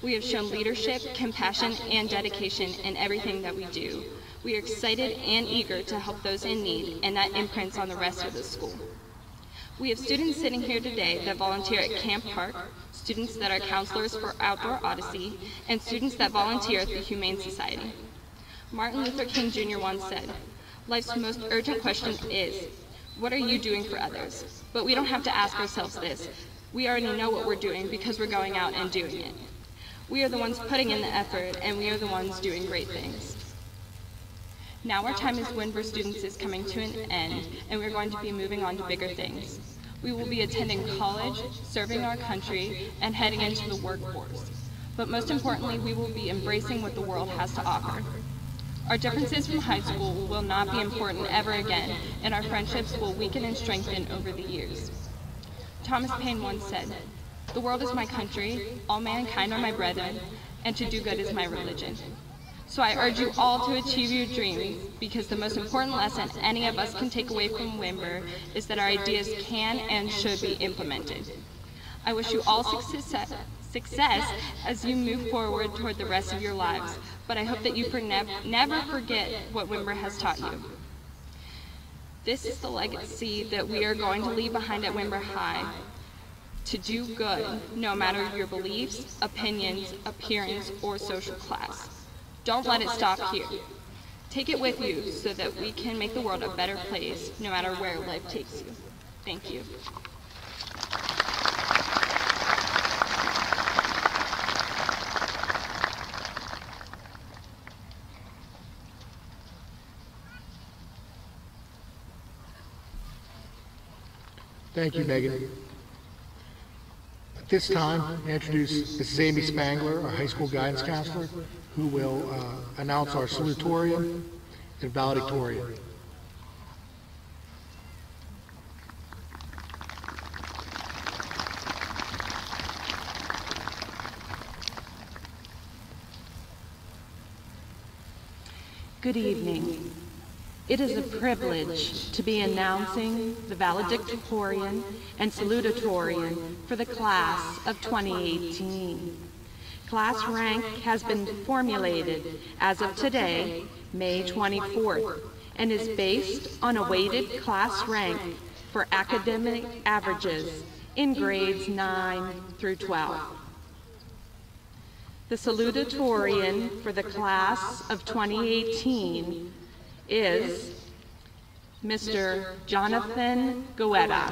We have shown leadership, compassion, and dedication in everything that we do. We are excited and eager to help those in need, and that imprints on the rest of the school. We have students sitting here today that volunteer at Camp Park, students that are counselors for Outdoor Odyssey, and students that volunteer at the Humane Society. Martin Luther King Jr. once said, "Life's most urgent question is, what are you doing for others?" But we don't have to ask ourselves this. We already know what we're doing because we're going out and doing it. We are the ones putting in the effort, and we are the ones doing great things. Now our time as Windber students is coming to an end, and we're going to be moving on to bigger things. We will be attending college, serving our country, and heading into the workforce. But most importantly, we will be embracing what the world has to offer. Our differences from high school will not be important ever again, and our friendships will weaken and strengthen over the years. Thomas Paine once said, "The world is my country, all mankind are my brethren, and to do good is my religion." So I urge you all to achieve your dreams, because the most important lesson any of us can take away from Windber is that our ideas can and should be implemented. I wish you all success as you move forward toward the rest of your lives, but I hope that you never forget what Windber has taught you. This is the legacy that we are going to leave behind at Windber High. To do good, no matter your beliefs, opinions, appearance, or social class. Don't let it stop here. Take it with you so that we can make the world a better place, no matter where life takes you. Thank you. Thank you, Megan. At this time, I introduce Mrs. Amy Spangler, our high school guidance counselor, who will announce our salutatorian and valedictorian. Good evening. It is a privilege to be announcing the valedictorian and salutatorian for the class of 2018. Class rank has been formulated as of today, May 24th, and is based on a weighted class rank for academic averages in grades 9 through 12. The salutatorian for the class of 2018 is Mr. Jonathan Goetta.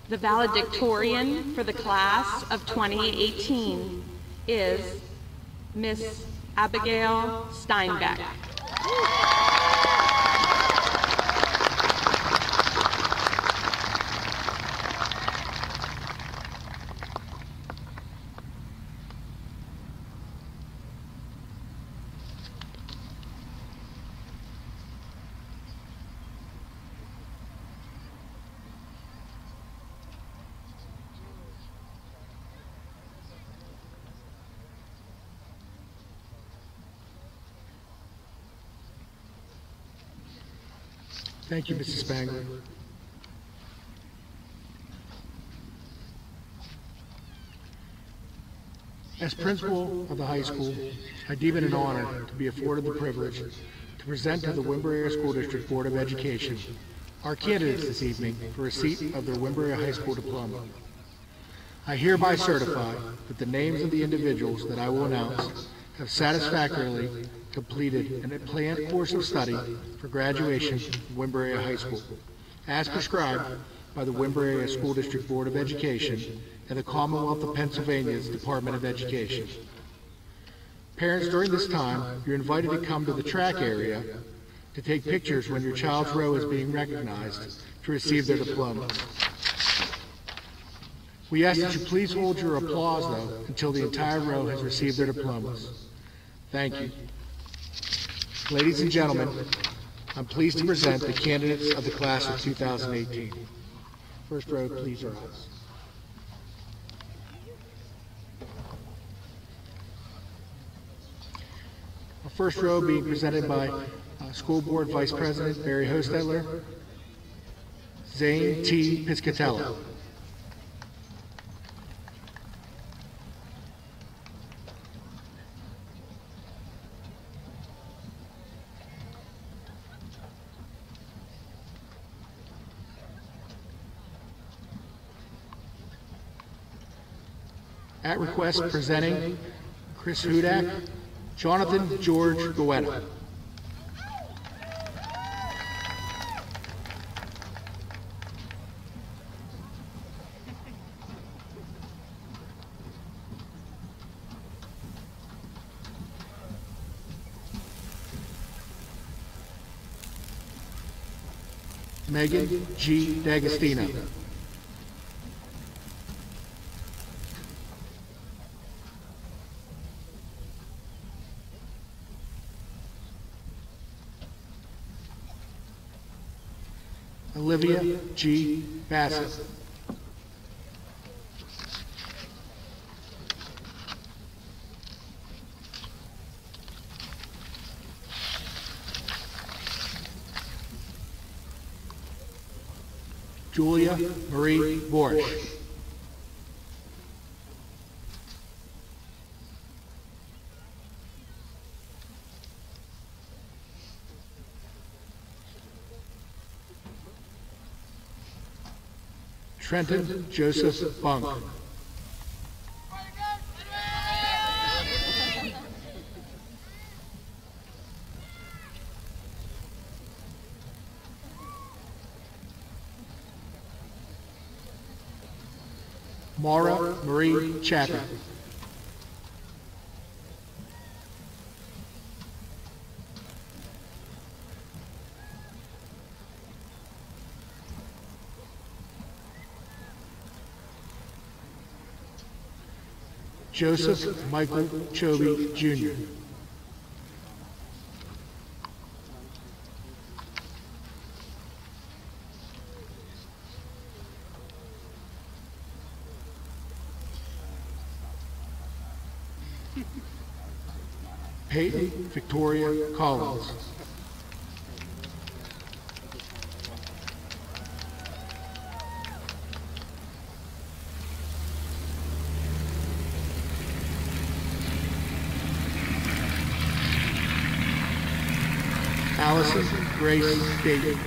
The valedictorian for the class of 2018 is Miss Abigail Steinbeck. Thank you, Mrs. Spangler. As principal of the high school, I deem it an honor to be afforded the privilege to present to the Windber Area School District Board of Education our candidates this evening for receipt of their Windber Area High School diploma. I hereby certify that the names of the individuals that I will announce have satisfactorily completed a planned course of study for graduation from Windber Area High School, as prescribed by the Windber Area School District Board of Education and the Commonwealth of Pennsylvania's Department of Education. Parents, during this time, you're invited to come to the track area to take pictures when your child's row is being recognized to receive their diplomas. We ask that you please hold your applause, though, until the entire row has received their diplomas. Thank you. Ladies and gentlemen, I'm pleased to present the candidates of the class of 2018. First row, please rise. Our first row being presented by School Board Vice President Barry Hostetler, Zane T. Piscatella. At request presenting Chris Hudak, Jonathan George Goetta. Megan G. D'Agostino. Olivia G. Bassett. Julia Marie Borsch. Trenton Joseph Bunk. Mara Marie Chapman. Joseph Michael Chobe, Jr. Peyton Victoria Collins. Allison Grace David.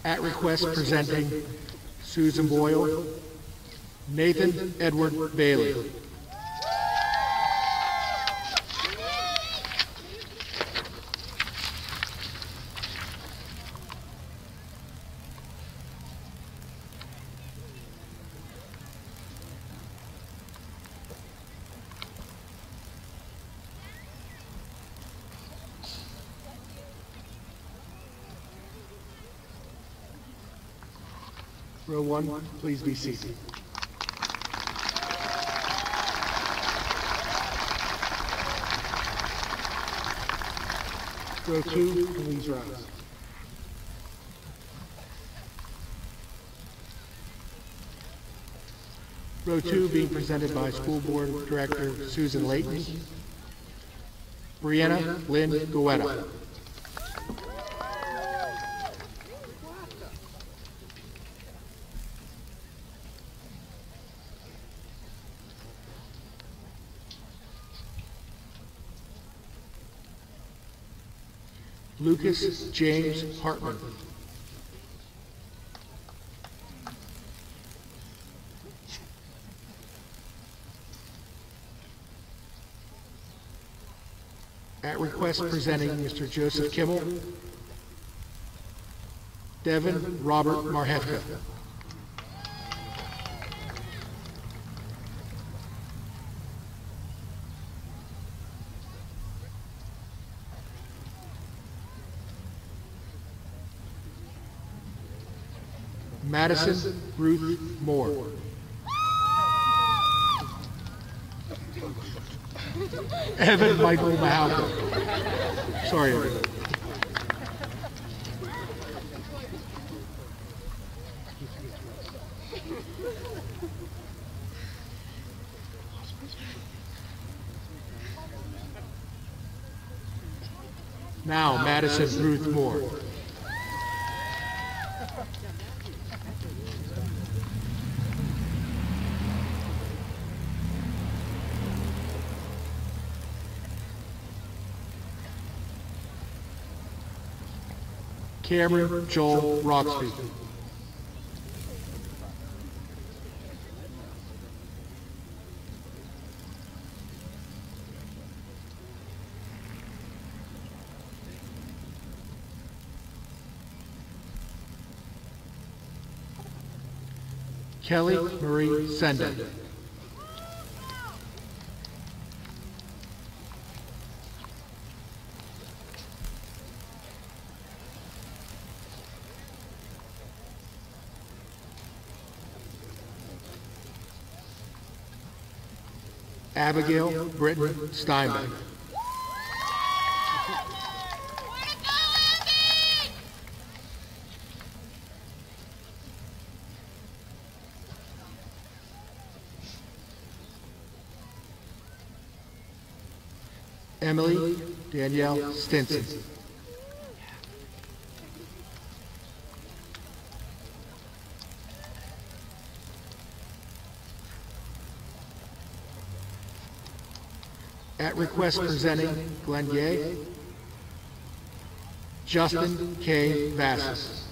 At request presenting Susan Boyle, Nathan Edward Bailey. Row 1, please be seated. Row 2, please rise. Row 2 being presented by School Board Director Susan Layton. Brianna Lynn Goetta. Lucas James Hartman. At request presenting Mr. Joseph Kimmel, Devin Robert Marhefka. Madison Ruth Moore. Evan Michael Mahalka. Sorry, Evan. Now, Madison Ruth Moore. Cameron Joel Roxby. Kelly Marie Senda. Abigail Britton Steinbeck. Emily Danielle Stinson. At request presenting Glenn Yeh, Justin K. Vassis.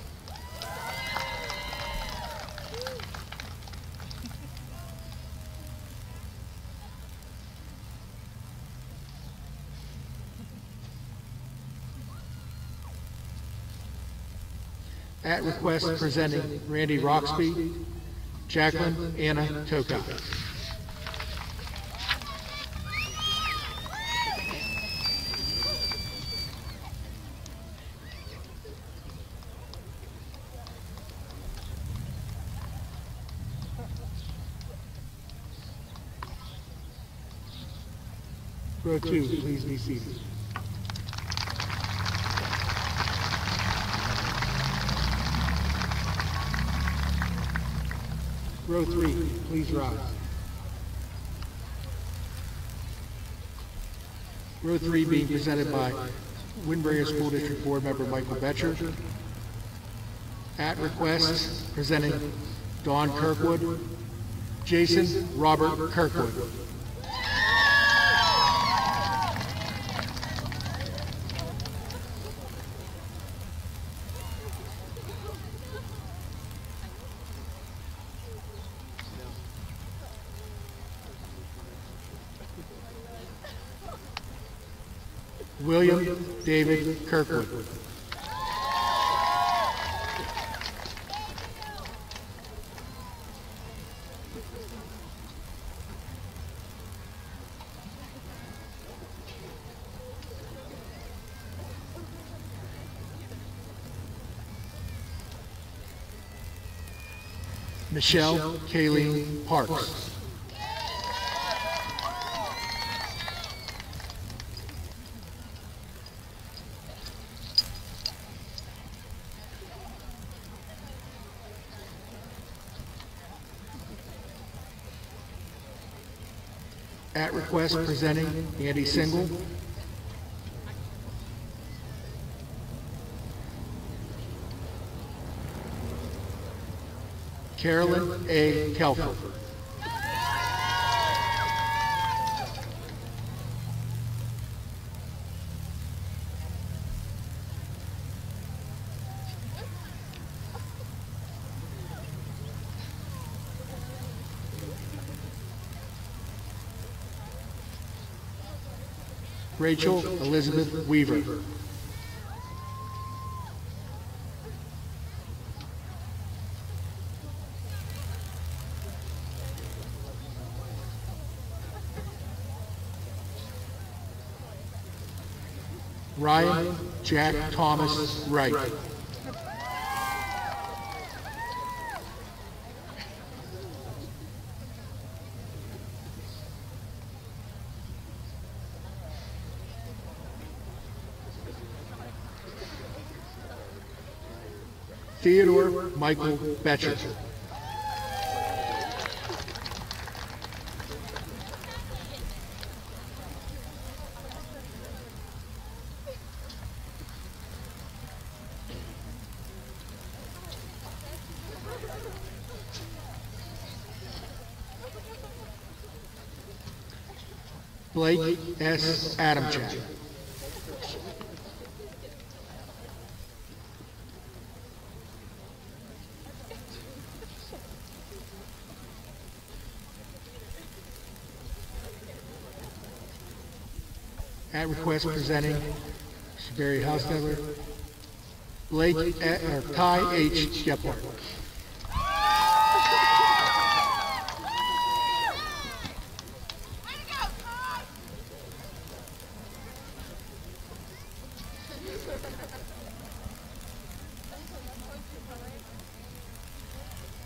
At request presenting Randy Roxby, Jacqueline Anna Tokai. Row 2, please be seated. Row 3, please rise. Row 3 being presented by Windber School District Board Member Michael Betcher. At request, presenting Dawn Kirkwood, Jason Robert Kirkwood. William David Kirkwood. Michelle Kayleen Parks. At request presenting Andy Single. Carolyn A. Kelfer. Rachel Elizabeth Weaver. Ryan Jack Thomas Wright. Theodore Michael Betcher. Blake S. Adamchak. At request presenting Barry Housekeller, Blake or Ty H. Gephardt.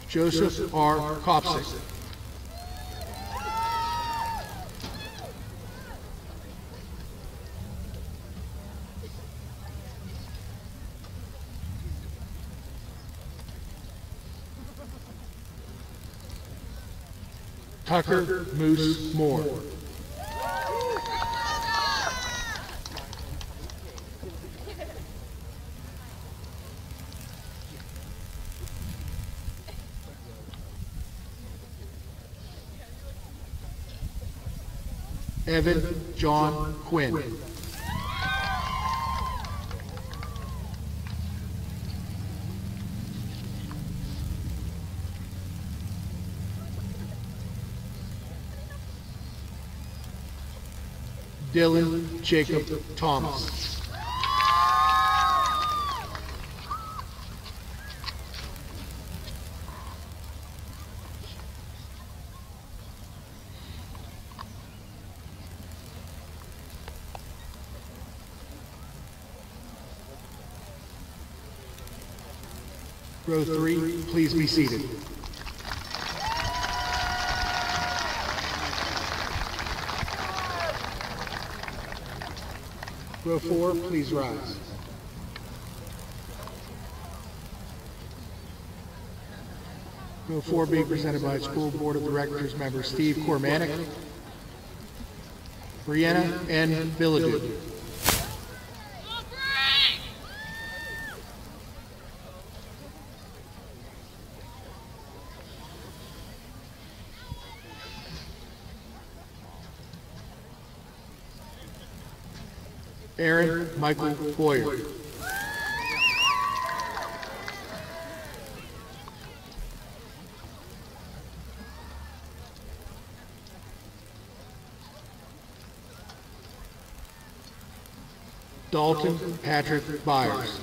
Joseph R. Kopsik. Tucker Moose Moore. Evan John Quinn. Dylan Jacob Thomas. Row 3, please be seated. Row 4, please rise. Row 4 being presented by School Board of Directors member Steve Cormanic, Brianna N. Billadou. Aaron Michael Boyer. Dalton Patrick Byers.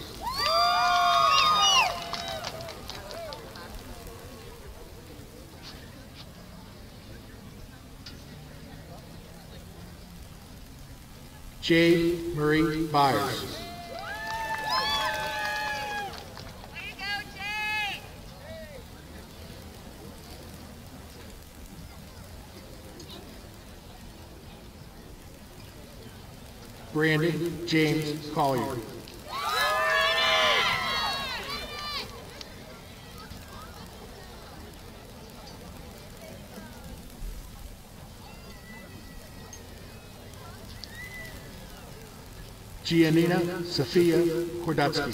J. Murray Byers. Brandon James Collier. Giannina Sophia Kordutsky.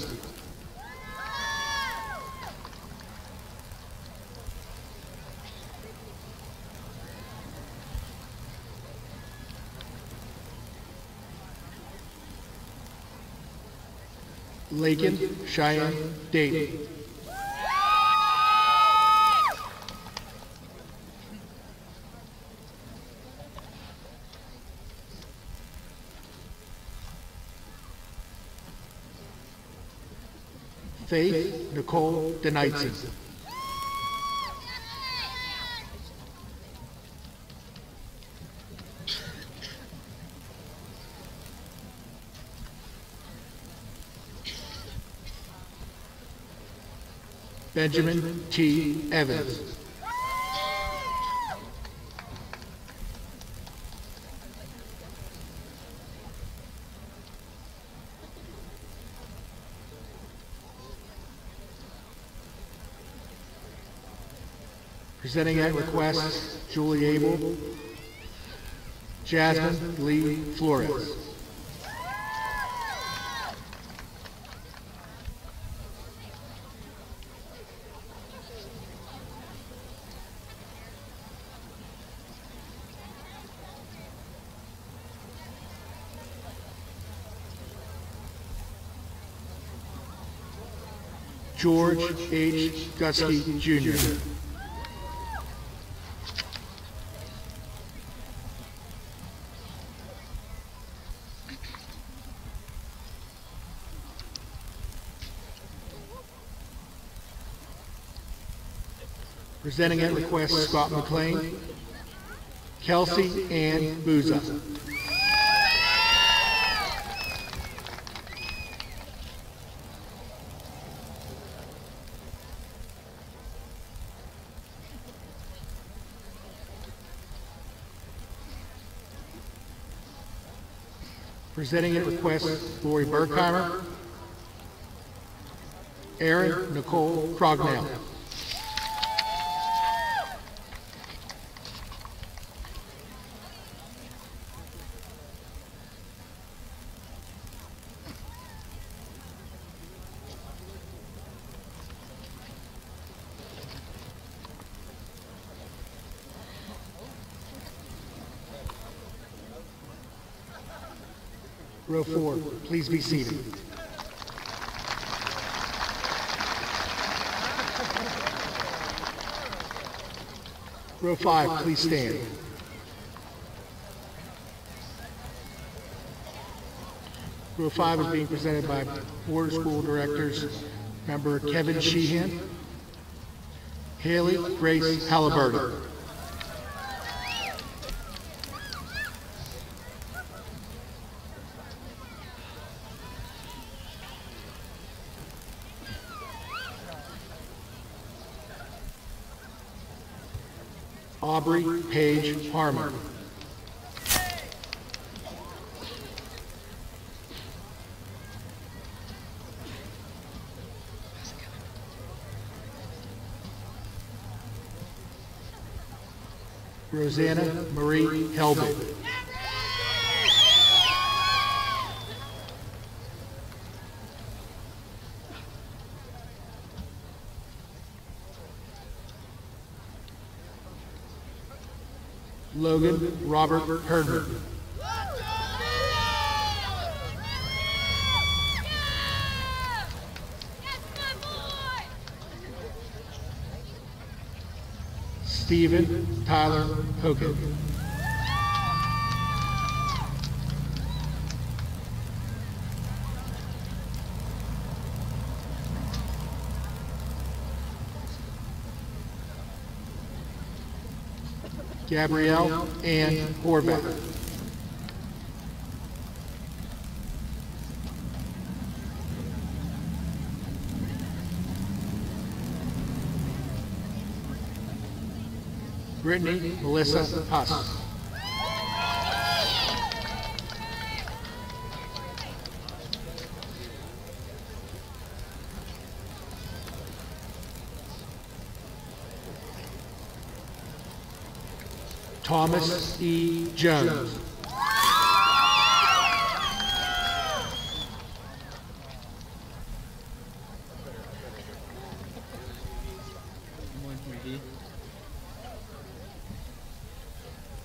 Lakin Cheyenne Dayton. Faith Nicole Denitzi. Benjamin T. Evans. Presenting at request, Julie Abel, Jasmine Lee Flores. George H. Gusky, Jr. Presenting at request, Scott McLean, Kelsey Ann Booza. Presenting at request, Lori Berkheimer, Erin Nicole Crognell. Row 4, please be seated. Row 5, please stand. Row 5 is being presented by Board of School Directors, member Kevin Sheehan, Haley Grace Halliburton. Aubrey Page Harmon. Rosanna Marie Helbig. Logan Robert Herdman. Stephen Tyler Hogan. Gabrielle Ann Horvath. Brittany Melissa Huss. Thomas E. Jones. Levy.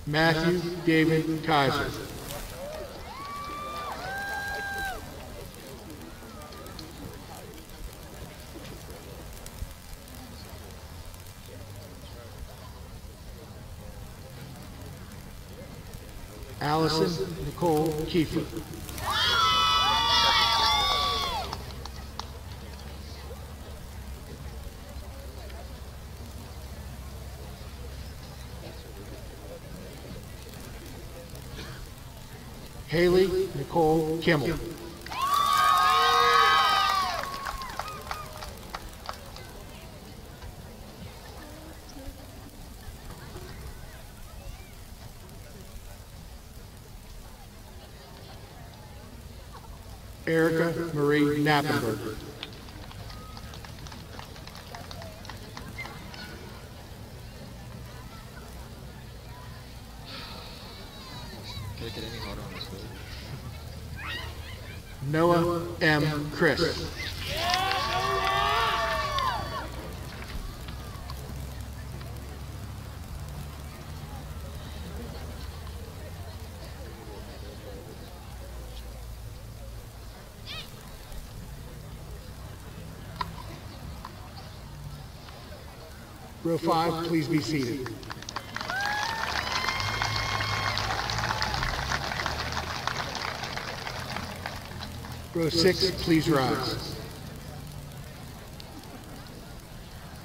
Matthew David Kaiser. Allison Nicole Kiefer. Haley Nicole Kimmel. Erica Marie Knappenberger. Can it get any harder on this foot? Noah M. Chris. Row 5, please be seated. Row 6, please rise.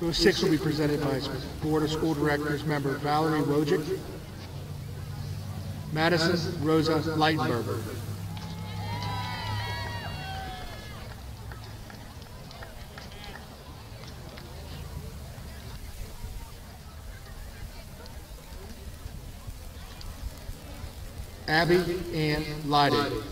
Row 6 will be presented by Board of School Directors member Valerie Wojcik, Madison Rosa Leitenberger. Abby Ann Lydig.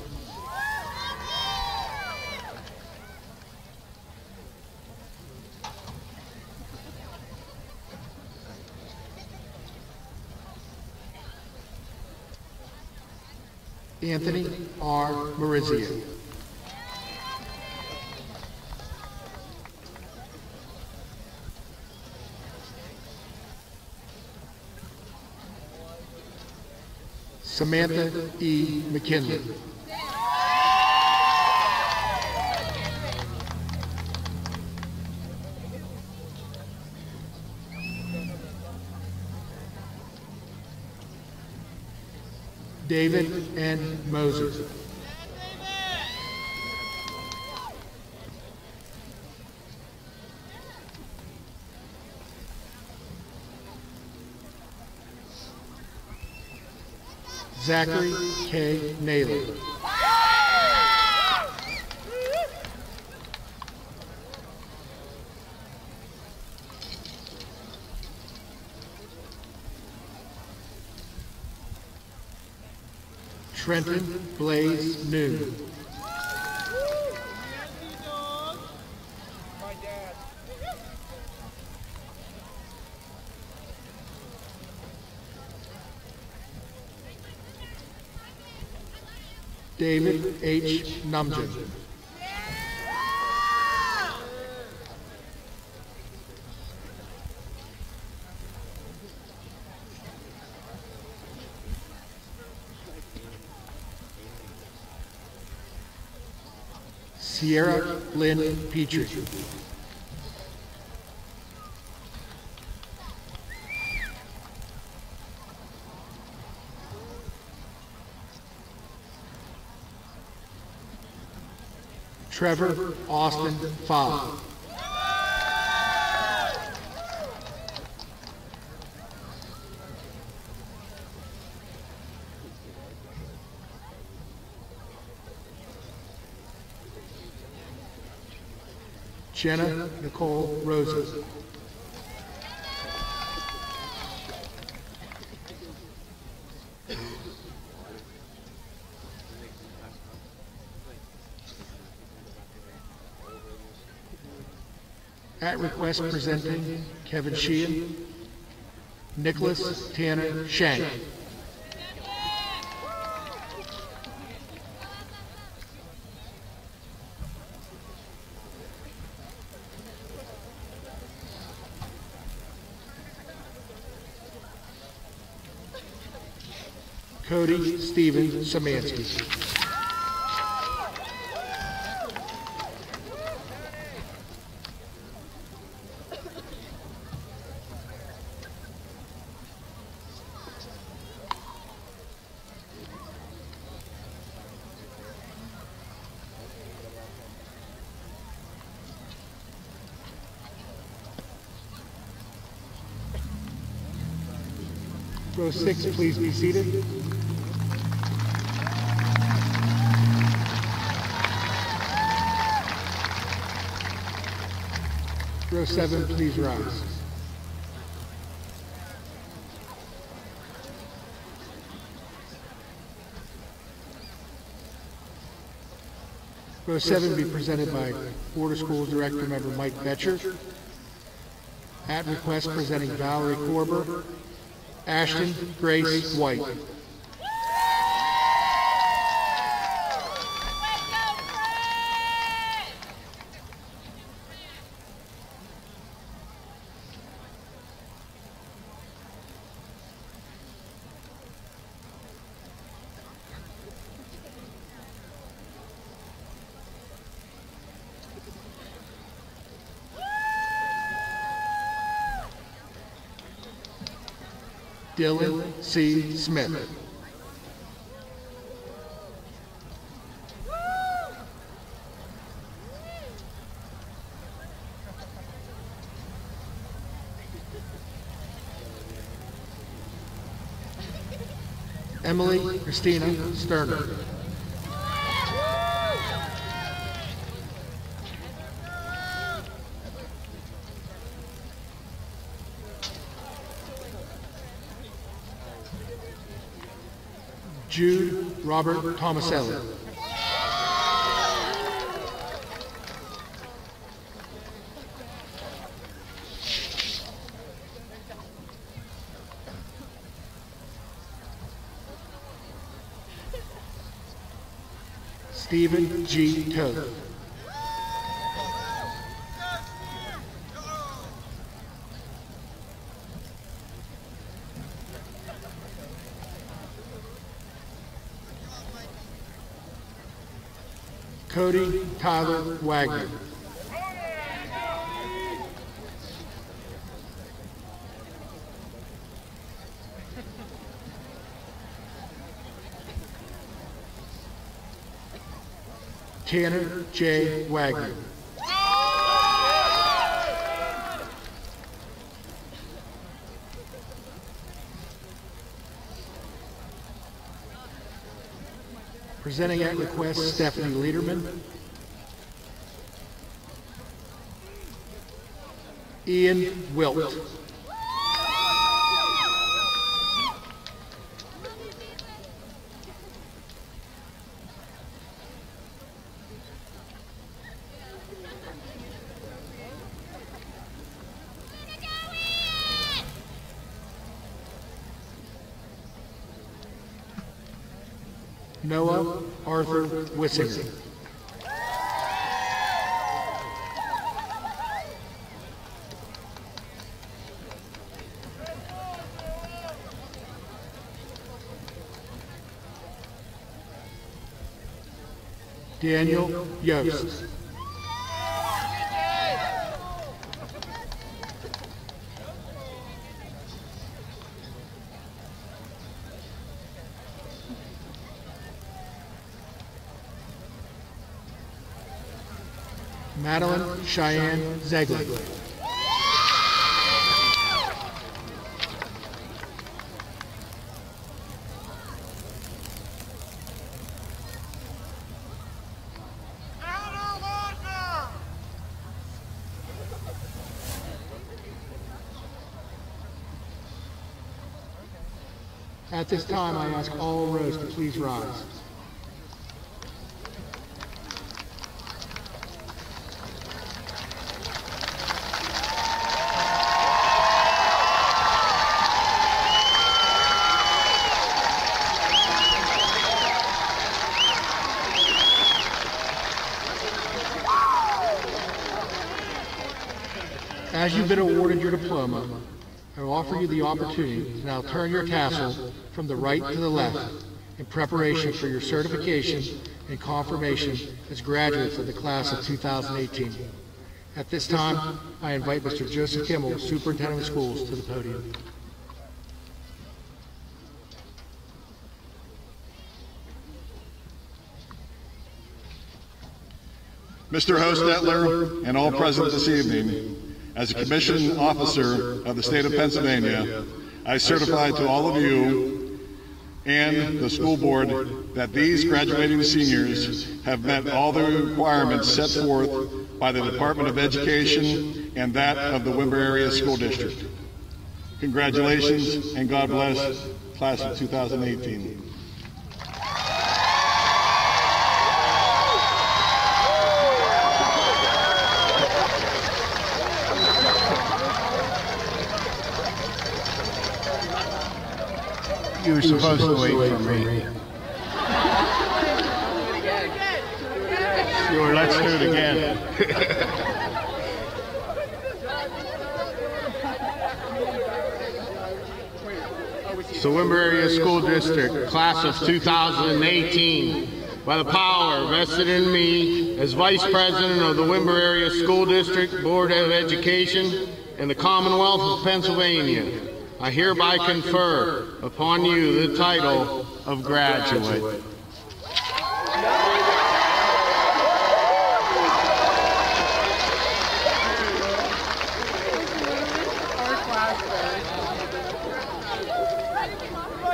Anthony R. Marizia. Samantha E. McKinley. David N. Moser. Zachary K. Naylor. Trenton Blaze Noon. David H. Numgen. Sierra Lynn Petrie. Trevor Austin Fowler. Jenna Nicole Rosa. At request presenting Kevin Sheehan, Nicholas Tanner Shank. Cody Steven Szymanski. Row 6, please be seated. Row 7, please rise. Row 7 be presented by Board of Schools Director Member Mike Betcher. At request presenting Valerie Korber, Ashton Grace White. Dylan C. Smith. Emily Christina Sterner. Jude Robert Tomaselli. Stephen G. Toth. Cody Tyler Wagner. Tanner J. Wagner. Presenting at request, Stephanie Lederman. Ian Wilt. Noah Arthur Wissinger. Daniel Yost. Madeline Cheyenne Zegley. At this time, I ask all rows to please rise. As you've been awarded your diploma, I will offer you the opportunity to now turn your tassel from the right to the left in preparation for your certification and confirmation as graduates of the class of 2018. At this time, I invite Mr. Joseph Kimmel, Superintendent of Schools, to the podium. Mr. Hostetler and all present this evening, as a commissioned officer of the state of Pennsylvania, I certify to all of you and the school board that these graduating seniors have met all the requirements set forth by the Department of Education and that of the Windber Area School District. Congratulations and God bless, class of 2018. You were supposed to wait for me. Sure, let's do it again. So Windber Area School District, class of 2018, by the power vested in me as Vice President of the Windber Area School District Board of Education in the Commonwealth of Pennsylvania, I hereby confer upon you the title of graduate.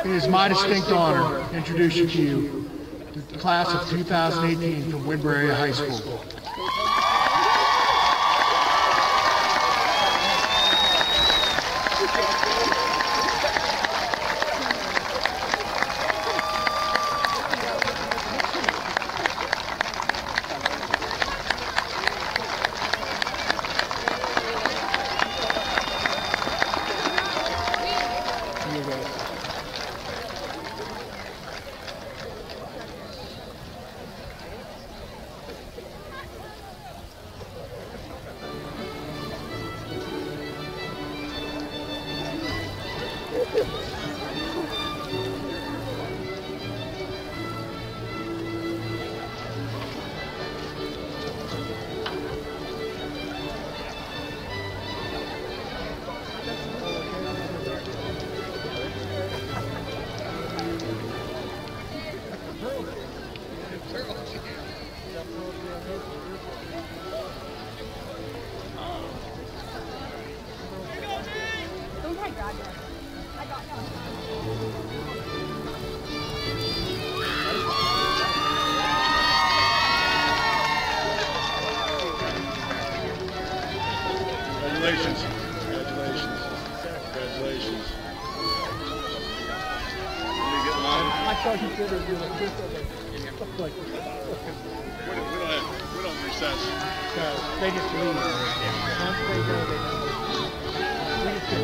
It is my distinct honor to introduce you to the class of 2018 from Windber Area High School. Congratulations. Congratulations. Congratulations. Let me get mine. I thought you said it was like we don't recess. They just leave. Once they go, they go. We just get